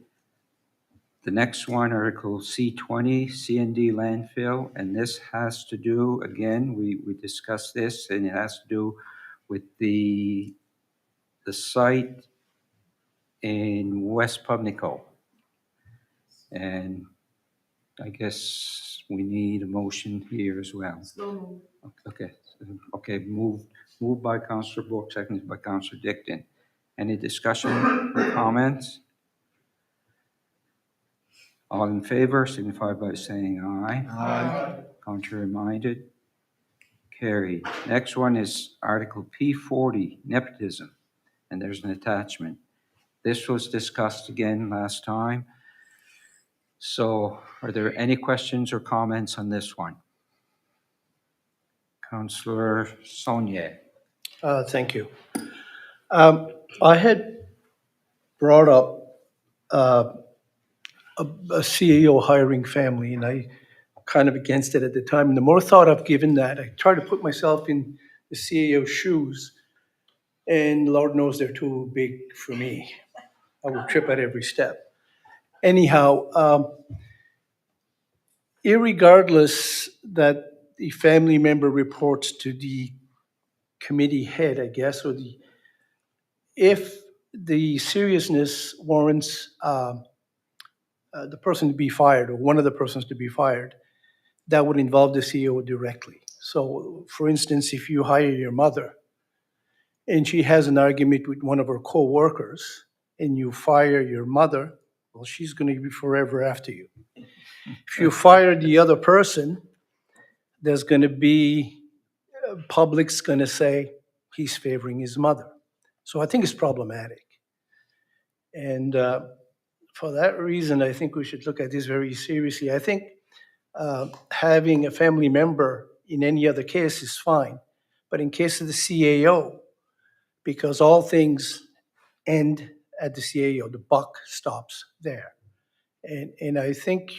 The next one, Article C20, C&D landfill, and this has to do, again, we discussed this, and it has to do with the site in West Pubnico. And I guess we need a motion here as well. Okay, moved by Councillor Bork, seconded by Councillor Dickton. Any discussion or comments? All in favor signify by saying aye. Aye. Contrary minded, carried. Next one is Article P40, nepotism, and there's an attachment. This was discussed again last time. So are there any questions or comments on this one? Councillor Saunier. Thank you. I had brought up a CEO hiring family, and I kind of against it at the time. And the more thought I've given that, I try to put myself in the CEO's shoes, and Lord knows they're too big for me. I would trip at every step. Anyhow, irregardless that the family member reports to the committee head, I guess, or the if the seriousness warrants the person to be fired or one of the persons to be fired, that would involve the CEO directly. So, for instance, if you hire your mother and she has an argument with one of her co-workers and you fire your mother, well, she's going to be forever after you. If you fire the other person, there's going to be, public's going to say he's favoring his mother. So I think it's problematic. And for that reason, I think we should look at this very seriously. I think having a family member in any other case is fine, but in case of the CAO, because all things end at the CAO, the buck stops there. And I think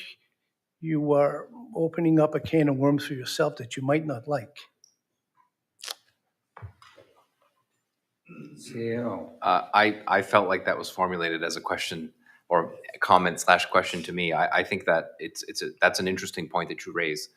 you are opening up a can of worms for yourself that you might not like. CAO. I felt like that was formulated as a question or a comment/question to me. I think that that's an interesting point that you raise.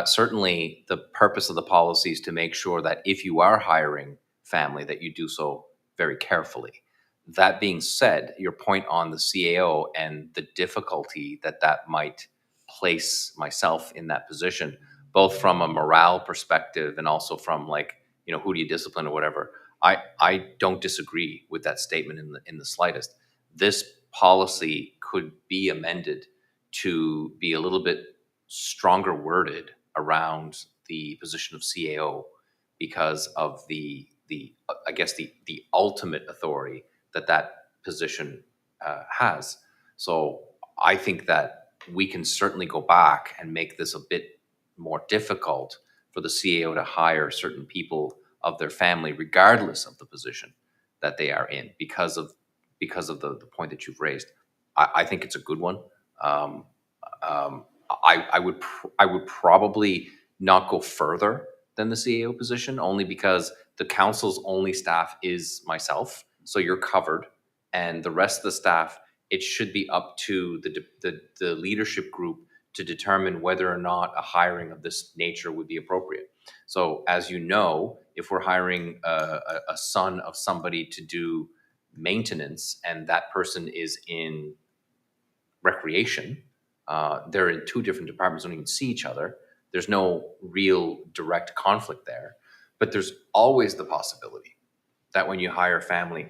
Certainly, the purpose of the policy is to make sure that if you are hiring family, that you do so very carefully. That being said, your point on the CAO and the difficulty that that might place myself in that position, both from a morale perspective and also from like, who do you discipline or whatever. I don't disagree with that statement in the slightest. This policy could be amended to be a little bit stronger worded around the position of CAO because of the I guess the ultimate authority that position has. So I think that we can certainly go back and make this a bit more difficult for the CAO to hire certain people of their family, regardless of the position that they are in, because of the point that you've raised. I think it's a good one. I would probably not go further than the CAO position, only because the council's only staff is myself, so you're covered, and the rest of the staff, it should be up to the leadership group to determine whether or not a hiring of this nature would be appropriate. So, as you know, if we're hiring a son of somebody to do maintenance and that person is in recreation, they're in two different departments, don't even see each other. There's no real direct conflict there. But there's always the possibility that when you hire family,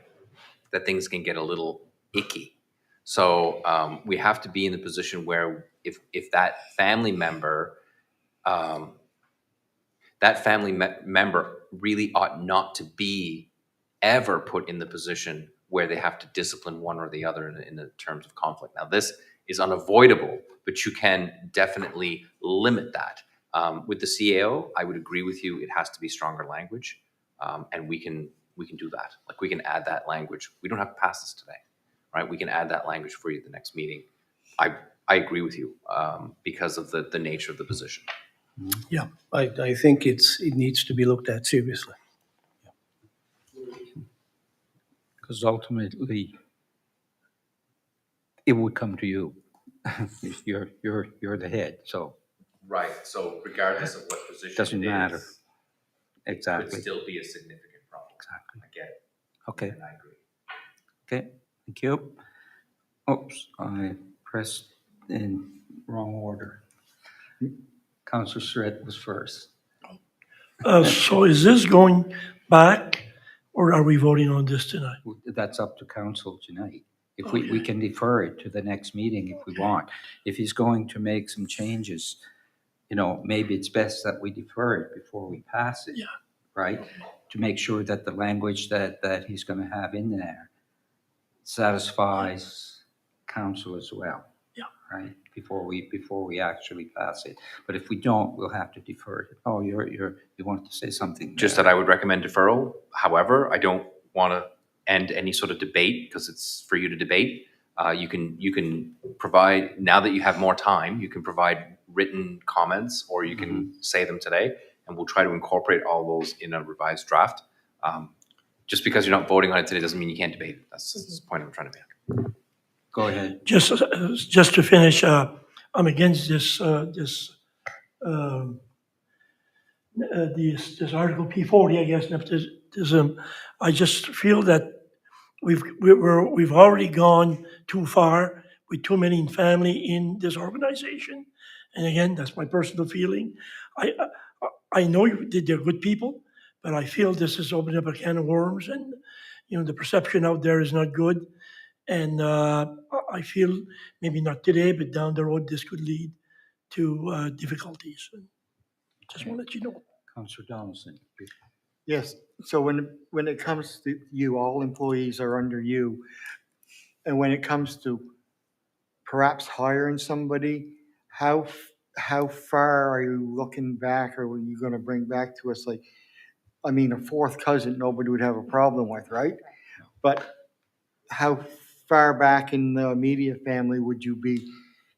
that things can get a little icky. So we have to be in the position where if that family member, member really ought not to be ever put in the position where they have to discipline one or the other in the terms of conflict. Now, this is unavoidable, but you can definitely limit that. With the CAO, I would agree with you. It has to be stronger language, and we can do that. Like, we can add that language. We don't have to pass this today, right? We can add that language for you at the next meeting. I agree with you because of the nature of the position. Yeah, I think it needs to be looked at seriously. Because ultimately, it would come to you. You're the head, so Right. So regardless of what position doesn't it is, matter. it Exactly. could still be a significant problem. Exactly. I get it, Okay. and I agree. Okay. Thank you. Oops, I pressed in wrong order. Councillor Surratt was first. So is this going back, or are we voting on this tonight? That's up to council tonight. If we can defer it to the next meeting if we want. If he's going to make some changes, maybe it's best that we defer it before we pass it. Yeah. Right? To make sure that the language that he's going to have in there satisfies council as well. Yeah. Right? Before we actually pass it. But if we don't, we'll have to defer it. Oh, you wanted to say something. Just that I would recommend deferral. However, I don't want to end any sort of debate because it's for you to debate. You can provide, now that you have more time, you can provide written comments or you can say them today, and we'll try to incorporate all those in a revised draft. Just because you're not voting on it today doesn't mean you can't debate it. That's the point I'm trying to make. Go ahead. Just to finish, I'm against this Article P40, I guess, nepotism. I just feel that we've already gone too far with too many family in this organization. And again, that's my personal feeling. I know they're good people, but I feel this has opened up a can of worms, and the perception out there is not good. And I feel maybe not today, but down the road, this could lead to difficulties. Just want to let you know. Councillor Donaldson. Yes, so when it comes to you, all employees are under you. And when it comes to perhaps hiring somebody, how far are you looking back, or are you going to bring back to us? Like, I mean, a fourth cousin, nobody would have a problem with, right? But how far back in the immediate family would you be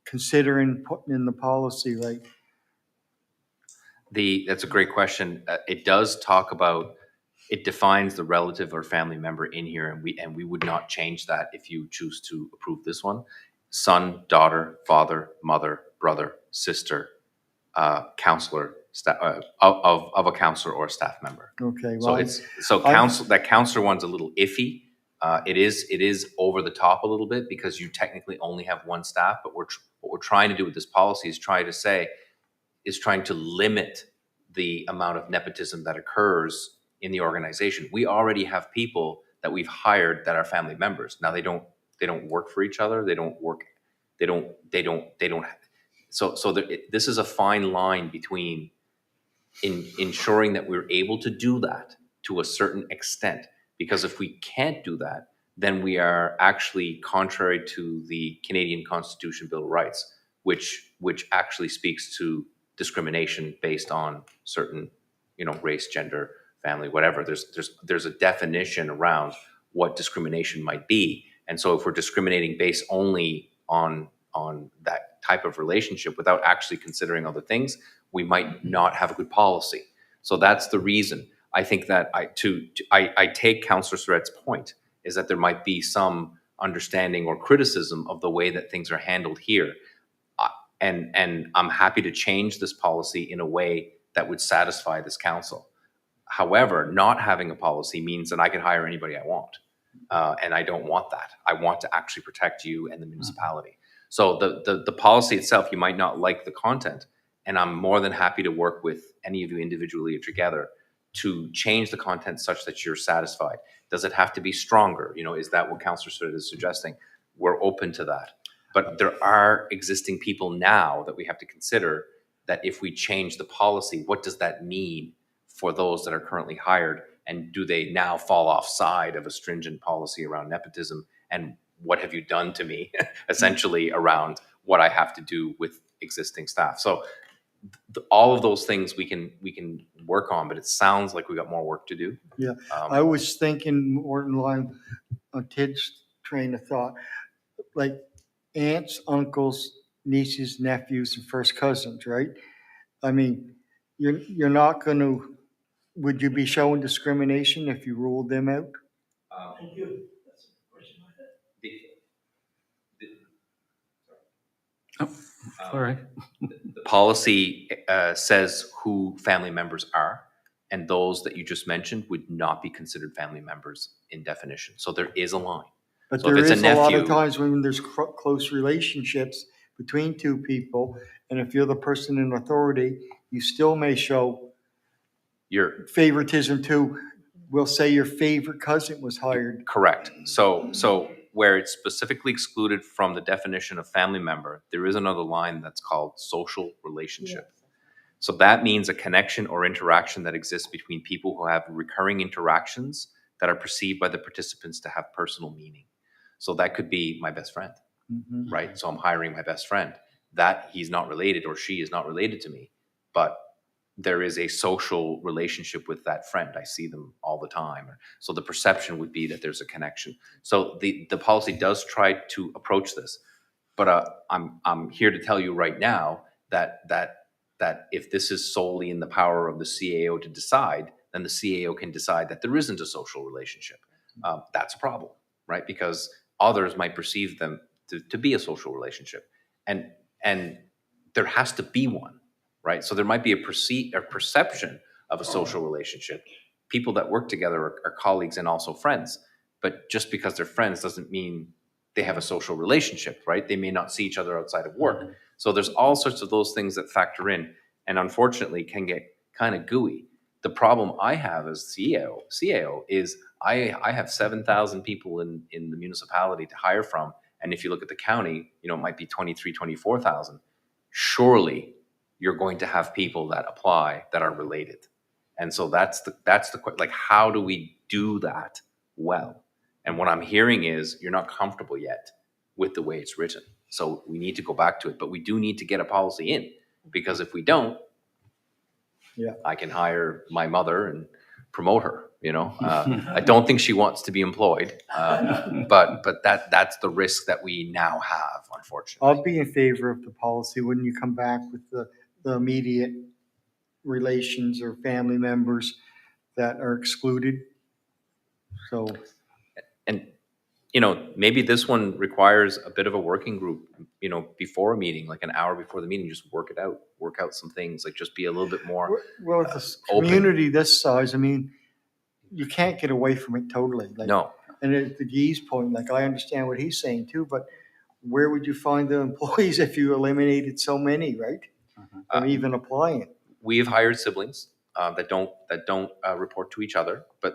considering putting in the policy? Like, That's a great question. It does talk about, it defines the relative or family member in here, and we would not change that if you choose to approve this one. Son, daughter, father, mother, brother, sister, counselor, of a counselor or a staff member. okay, So well, that counselor one's a little iffy. It is over the top a little bit because you technically only have one staff, but what we're trying to do with this policy is trying to limit the amount of nepotism that occurs in the organization. We already have people that we've hired that are family members. Now they don't work for each other. They don't work. They don't. So this is a fine line between ensuring that we're able to do that to a certain extent. Because if we can't do that, then we are actually contrary to the Canadian Constitution Bill of Rights, which actually speaks to discrimination based on certain, race, gender, family, whatever. There's a definition around what discrimination might be. And so if we're discriminating based only on that type of relationship without actually considering other things, we might not have a good policy. So that's the reason. I think that I take Councillor Surratt's point, is that there might be some understanding or criticism of the way that things are handled here. And I'm happy to change this policy in a way that would satisfy this council. However, not having a policy means that I can hire anybody I want. And I don't want that. I want to actually protect you and the municipality. So the policy itself, you might not like the content, and I'm more than happy to work with any of you individually or together to change the content such that you're satisfied. Does it have to be stronger? Is that what Councillor Surratt is suggesting? We're open to that. But there are existing people now that we have to consider that if we change the policy, what does that mean for those that are currently hired? And do they now fall offside of a stringent policy around nepotism? And what have you done to me, essentially, around what I have to do with existing staff? So all of those things we can work on, but it sounds like we got more work to do. yeah, I was thinking more in line on Ted's train of thought, like aunts, uncles, nieces, nephews, and first cousins, right? I mean, you're not going to. Would you be showing discrimination if you ruled them out? Thank you. That's the question I had. All right. The policy says who family members are, and those that you just mentioned would not be considered family members in definition. So there is a line. But So if there it's a is a lot of nephew- times when there's close relationships between two people, and if you're the person in authority, you still may show You're favoritism to, we'll say your favorite cousin was hired. correct. So where it's specifically excluded from the definition of family member, there is another line that's called social relationship. So that means a connection or interaction that exists between people who have recurring interactions that are perceived by the participants to have personal meaning. So that could be my best friend, right? So I'm hiring my best friend. That he's not related or she is not related to me, but there is a social relationship with that friend. I see them all the time. So the perception would be that there's a connection. So the policy does try to approach this, but I'm here to tell you right now that if this is solely in the power of the CAO to decide, then the CAO can decide that there isn't a social relationship. That's a problem, right? Because others might perceive them to be a social relationship, and there has to be one. Right? So there might be a perception of a social relationship. People that work together are colleagues and also friends. but just because they're friends doesn't mean they have a social relationship, right? They may not see each other outside of work. So there's all sorts of those things that factor in, and unfortunately can get kind of gooey. The problem I have as CAO is I have 7,000 people in the municipality to hire from. And if you look at the county, it might be 23, 24,000. Surely you're going to have people that apply that are related. And so that's like, how do we do that well? And what I'm hearing is you're not comfortable yet with the way it's written. So we need to go back to it, but we do need to get a policy in, because if we don't, Yeah. I can hire my mother and promote her. I don't think she wants to be employed, but that's the risk that we now have, unfortunately. I'll be in favor of the policy when you come back with the immediate relations or family members that are excluded. So, And maybe this one requires a bit of a working group, before a meeting, like an hour before the meeting, just work out some things, like just be a little bit more well, with this open. community this size, I mean, you can't get away from it totally. Like, No. And at the Guy's point, like, I understand what he's saying too, but where would you find the employees if you eliminated so many, right? From even applying? We have hired siblings that don't report to each other, but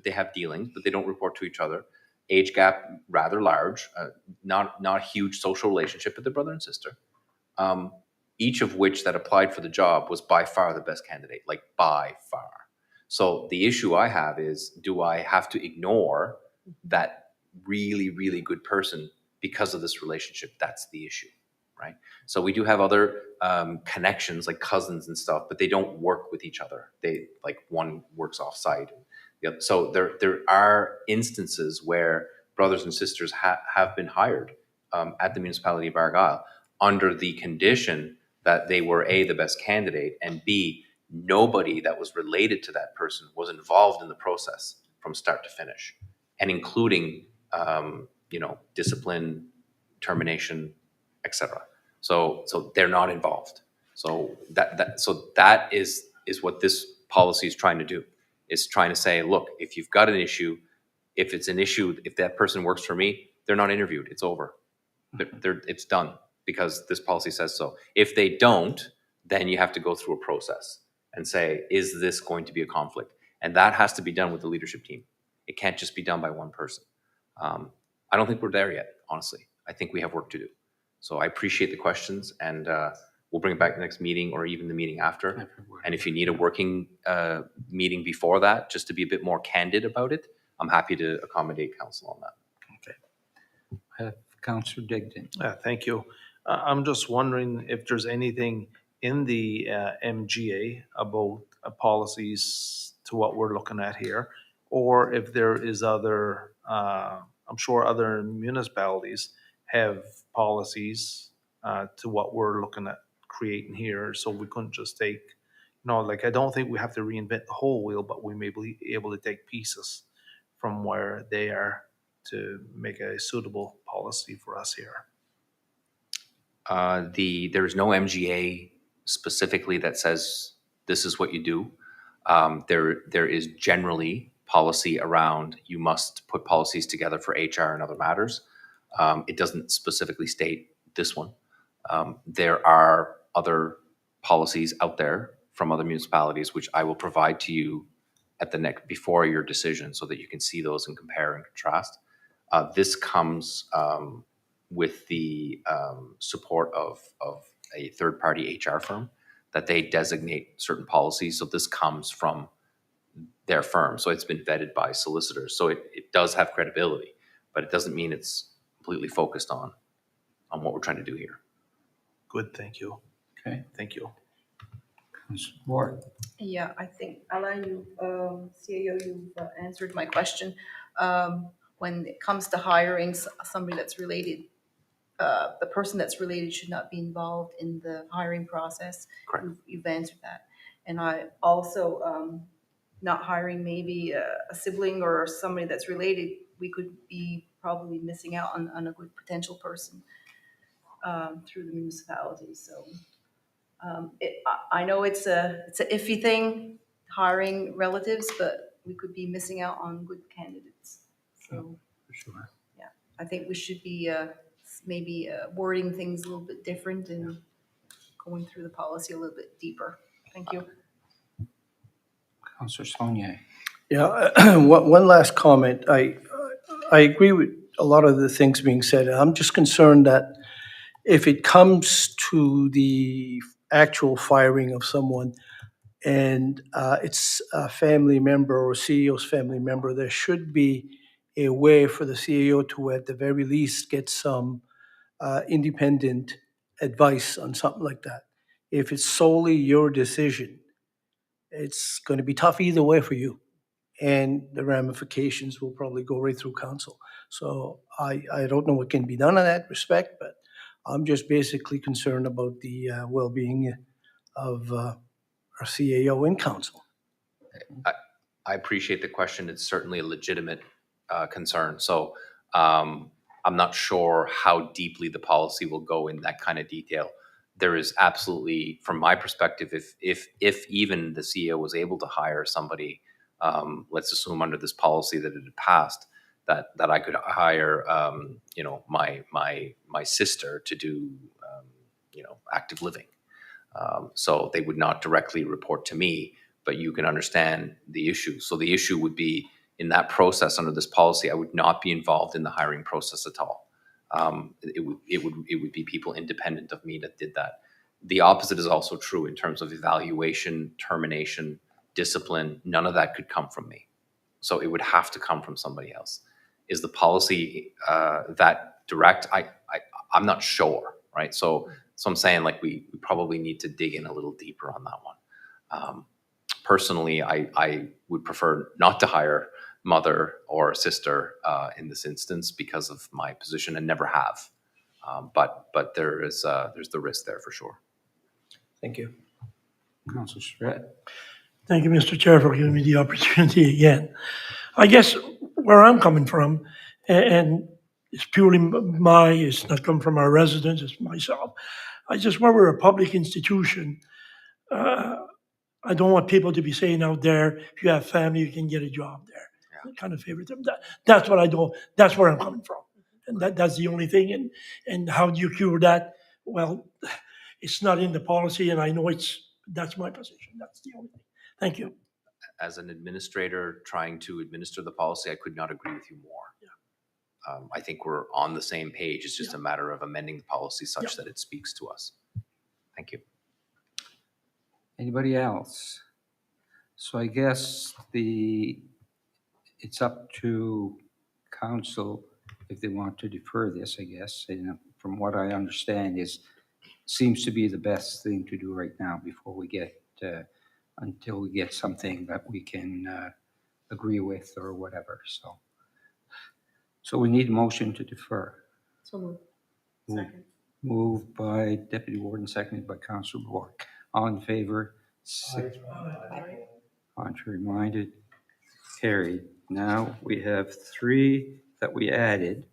they have dealings, but they don't report to each other. Age gap rather large, not a huge social relationship, but they're brother and sister. Each of which that applied for the job was by far the best candidate, like by far. So the issue I have is, do I have to ignore that really, really good person because of this relationship? That's the issue, right? So we do have other connections, like cousins and stuff, but they don't work with each other. They, like, one works off-site. Yep. So there are instances where brothers and sisters have been hired at the municipality of Argyle under the condition that they were A, the best candidate, and B, nobody that was related to that person was involved in the process from start to finish, and including discipline, termination, etc. So they're not involved. So that is what this policy is trying to do. Is trying to say, look, if you've got an issue, if it's an issue, if that person works for me, they're not interviewed. It's over. It's done, because this policy says so. If they don't, then you have to go through a process and say, is this going to be a conflict? And that has to be done with the leadership team. It can't just be done by one person. I don't think we're there yet, honestly. I think we have work to do. So I appreciate the questions, and we'll bring it back to the next meeting or even the meeting after. And if you need a working meeting before that, just to be a bit more candid about it, I'm happy to accommodate council on that. Councillor Digdon. Thank you. I'm just wondering if there's anything in the MGA about policies to what we're looking at here, or if there is other, I'm sure other municipalities have policies to what we're looking at creating here, so we couldn't just take, like, I don't think we have to reinvent the whole wheel, but we may be able to take pieces from where they are to make a suitable policy for us here. There's no MGA specifically that says this is what you do. There is generally policy around, you must put policies together for HR and other matters. It doesn't specifically state this one. There are other policies out there from other municipalities, which I will provide to you at the next, before your decision, so that you can see those and compare and contrast. This comes with the support of a third-party HR firm, that they designate certain policies. So this comes from their firm. So it's been vetted by solicitors. So it does have credibility, but it doesn't mean it's completely focused on what we're trying to do here. Good, thank you. Okay. Thank you. Councillor Ward. Yeah, I think, Alain, CAO, you've answered my question. When it comes to hiring somebody that's related, the person that's related should not be involved in the hiring process. Correct. You've answered that. And I also, not hiring maybe a sibling or somebody that's related, we could be probably missing out on a good potential person through the municipality. So I know it's a iffy thing, hiring relatives, but we could be missing out on good candidates. So For sure. I think we should be maybe wording things a little bit different and going through the policy a little bit deeper. Thank you. Councillor Saunier. Yeah, one last comment. I agree with a lot of the things being said. I'm just concerned that if it comes to the actual firing of someone and it's a family member or CEO's family member, there should be a way for the CEO to, at the very least, get some independent advice on something like that. If it's solely your decision, it's going to be tough either way for you. And the ramifications will probably go right through council. So I don't know what can be done in that respect, but I'm just basically concerned about the well-being of our CAO in council. I appreciate the question. It's certainly a legitimate concern. So I'm not sure how deeply the policy will go in that kind of detail. There is absolutely, from my perspective, if even the CEO was able to hire somebody, let's assume under this policy that it had passed, that I could hire, my sister to do, active living. So they would not directly report to me, but you can understand the issue. So the issue would be in that process under this policy, I would not be involved in the hiring process at all. It would be people independent of me that did that. The opposite is also true in terms of evaluation, termination, discipline. None of that could come from me. So it would have to come from somebody else. Is the policy that direct? I'm not sure, right? So I'm saying like we probably need to dig in a little deeper on that one. Personally, I would prefer not to hire mother or sister in this instance because of my position and never have. But there's the risk there for sure. Thank you. Councillor Surratt. Thank you, Mr. Chair, for giving me the opportunity again. I guess where I'm coming from, and it's purely it's not come from our residents, it's myself. Where we're a public institution, I don't want people to be saying out there, if you have family, you can get a job there. Yeah. Kind of favoritism. That's what I don't, that's where I'm coming from. And that's the only thing. And how do you cure that? Well, it's not in the policy, and I know that's my position. That's the only thing. Thank you. As an administrator trying to administer the policy, I could not agree with you more. Yeah. I think we're on the same page. It's just a matter of amending the policy such that it speaks to us. Thank you. Anybody else? So I guess it's up to council if they want to defer this, I guess. And from what I understand seems to be the best thing to do right now before we get, until we get something that we can agree with or whatever, So we need a motion to defer. So moved. Second. Moved by Deputy Warden, seconded by Councillor Bork. All in favor? Contrary minded? Carried. Now we have three that we added,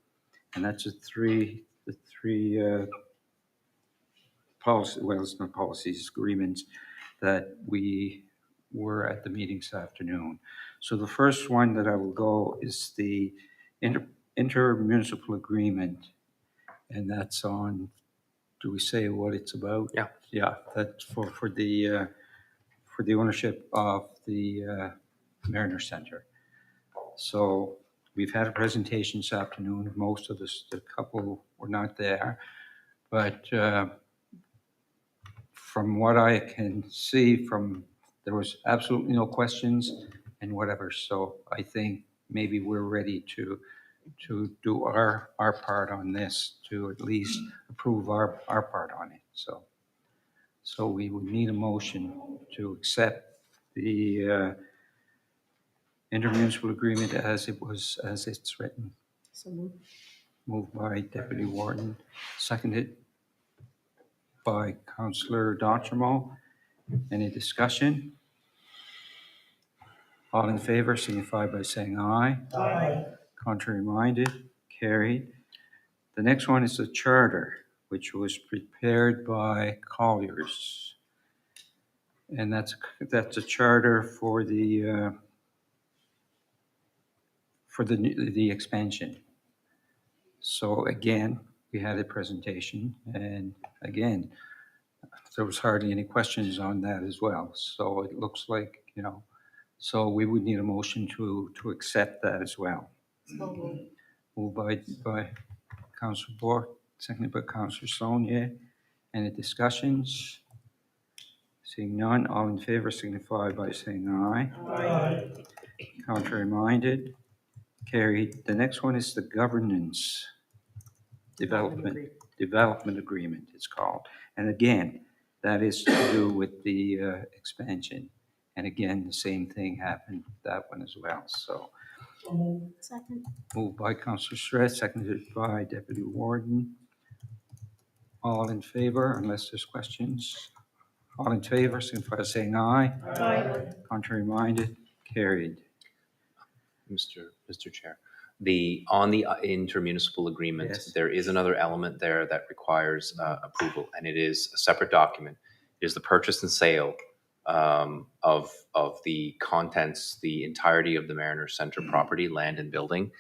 and that's the three policy, well, it's not policies, agreements that we were at the meeting this afternoon. So the first one that I will go is the intermunicipal agreement, and that's on, do we say what it's about? Yeah. Yeah, that's for the ownership of the Mariner Center. So we've had a presentation this afternoon. Most of the couple were not there, but from what I can see, there was absolutely no questions and whatever. So I think maybe we're ready to do our part on this, to at least approve our part on it. So we would need a motion to accept the intermunicipal agreement as it's written. So moved. Moved by Deputy Warden, seconded by Councillor D'Entremont. Any discussion? All in favor signify by saying aye. Aye. Contrary minded? Carried. The next one is the charter, which was prepared by Colliers. And that's a charter for the for the expansion. So again, we had a presentation, and again, there was hardly any questions on that as well. So it looks like, so we would need a motion to accept that as well. Moved by Councillor Bork, seconded by Councillor Sonia. Any discussions? Seeing none, all in favor signify by saying aye. Aye. Contrary minded, carried. The next one is the governance development agreement, it's called. And again, that is to do with the expansion. And again, the same thing happened with that one as well. So Second. moved by Councillor Stress, seconded by Deputy Warden. All in favor, unless there's questions? All in favor, signify by saying aye. Aye. Contrary minded, carried. Mr. Chair, on the intermunicipal agreement, Yes. there is another element there that requires approval, and it is a separate document. It is the purchase and sale of the contents, the entirety of the Mariner Center property, land and building,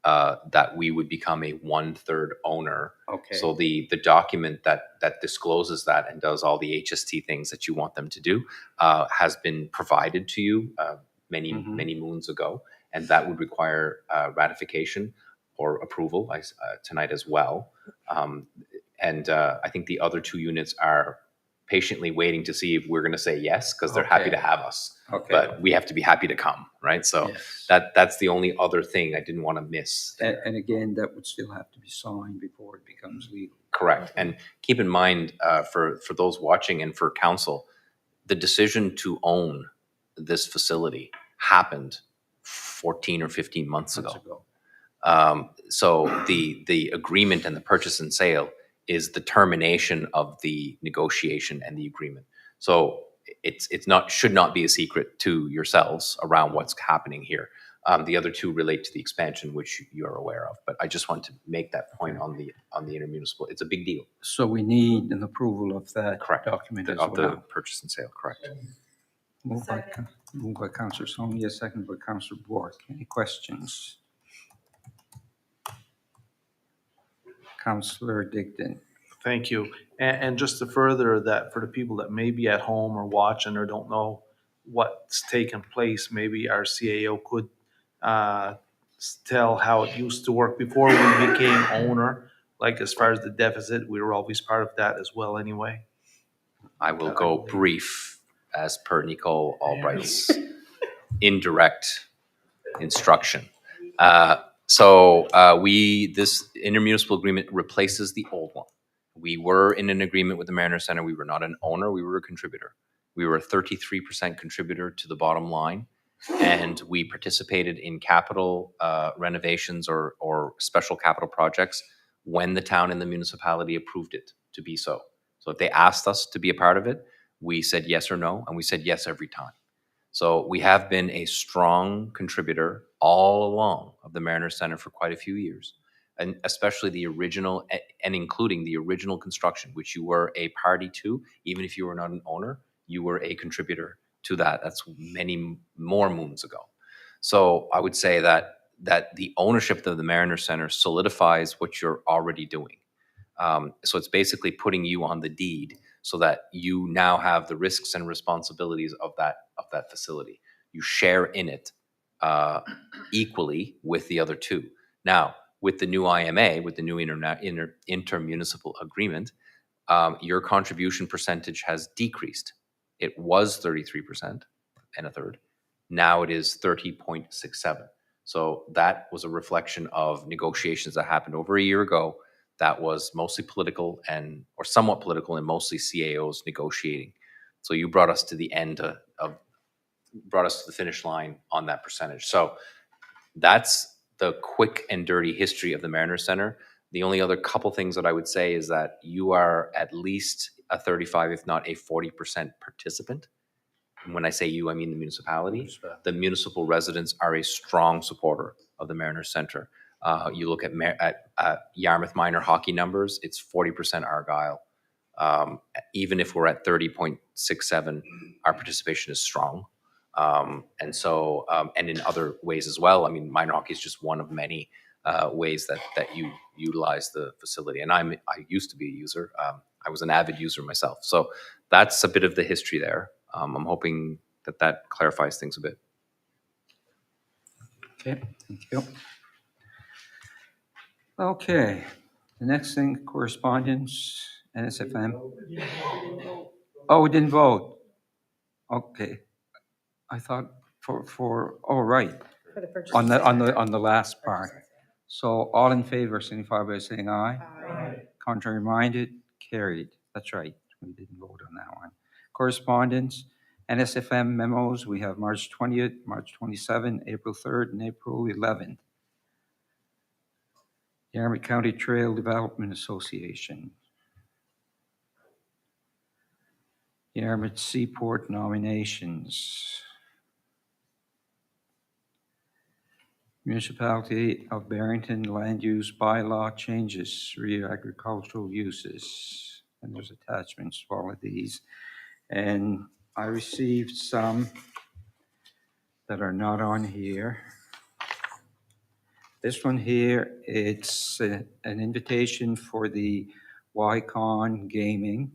that we would become a 1/3 owner. Okay. So the document that discloses that and does all the HST things that you want them to do has been provided to you many moons ago, and that would require ratification or approval tonight as well. I think the other two units are patiently waiting to see if we're going to say yes, because they're happy Okay. to have us. Okay. But we have to be happy to come, right? So Yes. that's the only other thing I didn't want to miss. And again, that would still have to be signed before it becomes legal. Correct. And keep in mind, for those watching and for council, the decision to own this facility happened 14 or 15 months ago. So the agreement and the purchase and sale is the termination of the negotiation and the agreement. So should not be a secret to yourselves around what's happening here. The other two relate to the expansion, which you're aware of. But I just want to make that point on the intermunicipal. It's a big deal. So we need an approval of that Correct. document as Of the well. purchase and sale, correct. Moved by Councillor Sonia, seconded by Councillor Bork. Any questions? Councillor Digdon. Thank you. And just to further that, for the people that may be at home or watching or don't know what's taken place, maybe our CAO could tell how it used to work before we became owner. Like as far as the deficit, we were always part of that as well anyway. I will go brief as per Nicole Albright's indirect instruction. This intermunicipal agreement replaces the old one. We were in an agreement with the Mariner Center. We were not an owner, we were a contributor. We were a 33% contributor to the bottom line, and we participated in capital renovations or special capital projects when the town and the municipality approved it to be so. So if they asked us to be a part of it, we said yes or no, and we said yes every time. So we have been a strong contributor all along of the Mariner Center for quite a few years, and especially the original, and including the original construction, which you were a party to. Even if you were not an owner, you were a contributor to that. That's many more moons ago. So I would say that the ownership of the Mariner Center solidifies what you're already doing. So it's basically putting you on the deed so that you now have the risks and responsibilities of that facility. You share in it equally with the other two. Now, with the new IMA, with the new intermunicipal agreement, your contribution percentage has decreased. It was 33% and a third. Now it is 30.67. So that was a reflection of negotiations that happened over a year ago. That was mostly political or somewhat political, and mostly CAOs negotiating. So you brought us to the end brought us to the finish line on that percentage. So that's the quick and dirty history of the Mariner Center. The only other couple things that I would say is that you are at least a 35, if not a 40% participant. And when I say you, I mean the municipality. The municipal residents are a strong supporter of the Mariner Center. You look at Yarmouth Minor hockey numbers, it's 40% Argyle. Even if we're at 30.67, our participation is strong. And so, and in other ways as well. I mean, minor hockey is just one of many ways that you utilize the facility. And I used to be a user. I was an avid user myself. So that's a bit of the history there. I'm hoping that clarifies things a bit. Okay, thank you. Okay, the next thing, correspondence, NSFM. Oh, we didn't vote. Okay. I thought oh, right, For the purchase. on the last part. So all in favor, signify by saying aye. Aye. Contrary minded, carried. That's right. We didn't vote on that one. Correspondence, NSFM memos, we have March 20th, March 27th, April 3rd, and April 11th. Yarmouth County Trail Development Association. Yarmouth Seaport nominations. Municipality of Barrington Land Use Bylaw changes, agricultural uses. And there's attachments to all of these. And I received some that are not on here. This one here, it's an invitation for the YCon Gaming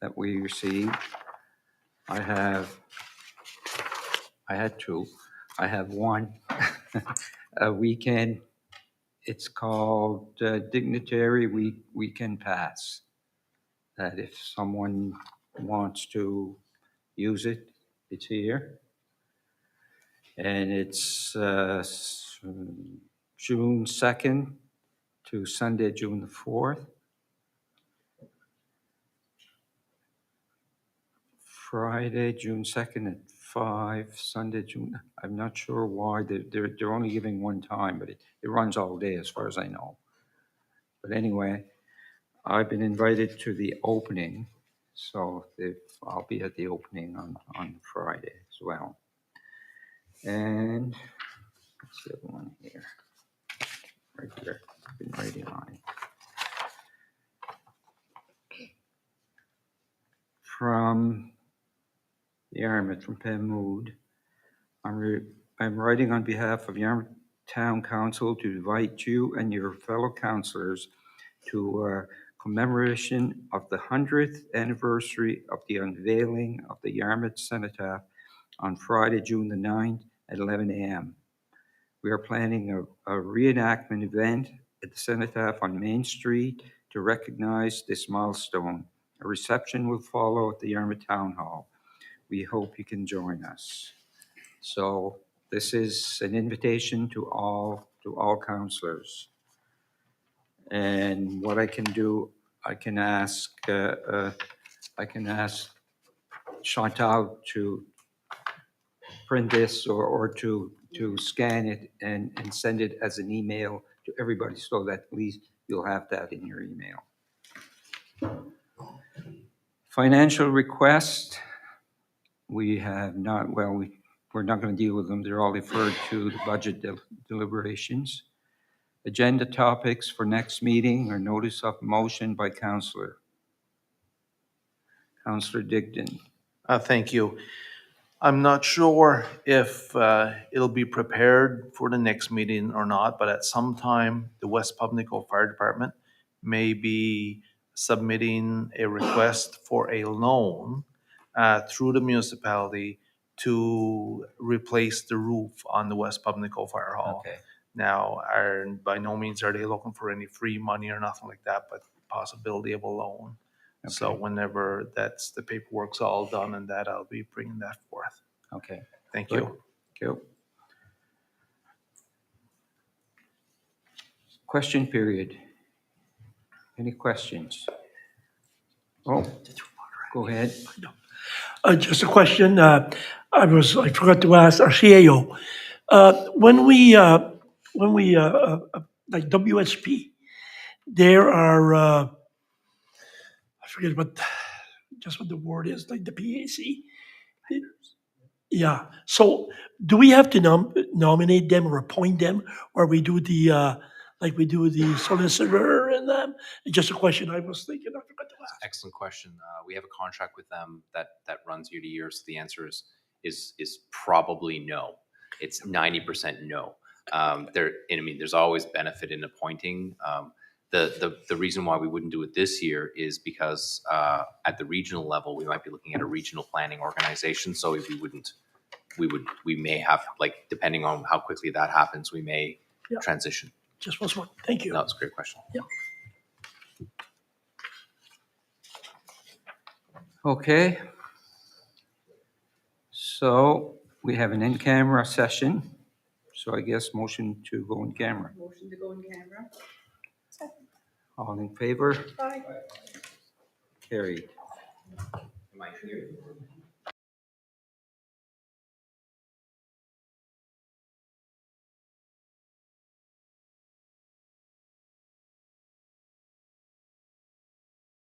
that we received. I had two. I have one. A weekend. It's called Dignitary Weekend Pass. That if someone wants to use it, it's here. And it's June 2nd to Sunday, June the 4th. Friday, June 2nd at 5, Sunday, June, I'm not sure why, they're only giving one time, but it runs all day as far as I know. But anyway, I've been invited to the opening, so I'll be at the opening on Friday as well. And what's the other one here? Right here, I've been writing on it. From Yarmouth, from Pam Mood. I'm writing on behalf of Yarmouth Town Council to invite you and your fellow councillors to a commemoration of the 100th anniversary of the unveiling of the Yarmouth Cenotaph on Friday, June the 9th at 11 a.m. We are planning a reenactment event at the Cenotaph on Main Street to recognize this milestone. A reception will follow at the Yarmouth Town Hall. We hope you can join us. So this is an invitation to all councillors. And what I can do, I can ask Chantal to print this or to scan it and send it as an email to everybody so that at least you'll have that in your email. Financial request, we have not, we're not going to deal with them. They're all referred to the budget deliberations. Agenda topics for next meeting or notice of motion by Councillor. Councillor Digdon. Thank you. I'm not sure if it'll be prepared for the next meeting or not, but at some time, the West Pubnico Fire Department may be submitting a request for a loan through the municipality to replace the roof on the West Pubnico Fire Hall. Okay. Now, by no means are they looking for any free money or nothing like that, but possibility of a loan. Okay. So whenever the paperwork's all done and that, I'll be bringing that forth. Okay. Thank Good. you. Thank you. Question period. Any questions? Oh, go ahead. Just a question. I forgot to ask our CAO. When we like WSP, there are, I forget what the word is, like the PAC. Yeah. So do we have to nominate them or appoint them, or we do the like we do the solicitor and them? Just a question I was thinking. I forgot to ask. Excellent question. We have a contract with them that runs year to year. So the answer is is probably no. It's 90% no. And I mean, there's always benefit in appointing. The reason why we wouldn't do it this year is because at the regional level, we might be looking at a regional planning organization. So we may have, like, depending on how quickly that happens, we may Yeah. transition. Just was one. Thank you. No, it's a great question. Yeah. Okay. So we have an in-camera session. So I guess motion to go in camera. Motion to go in camera. All in favor? Aye. Carried. Am I here?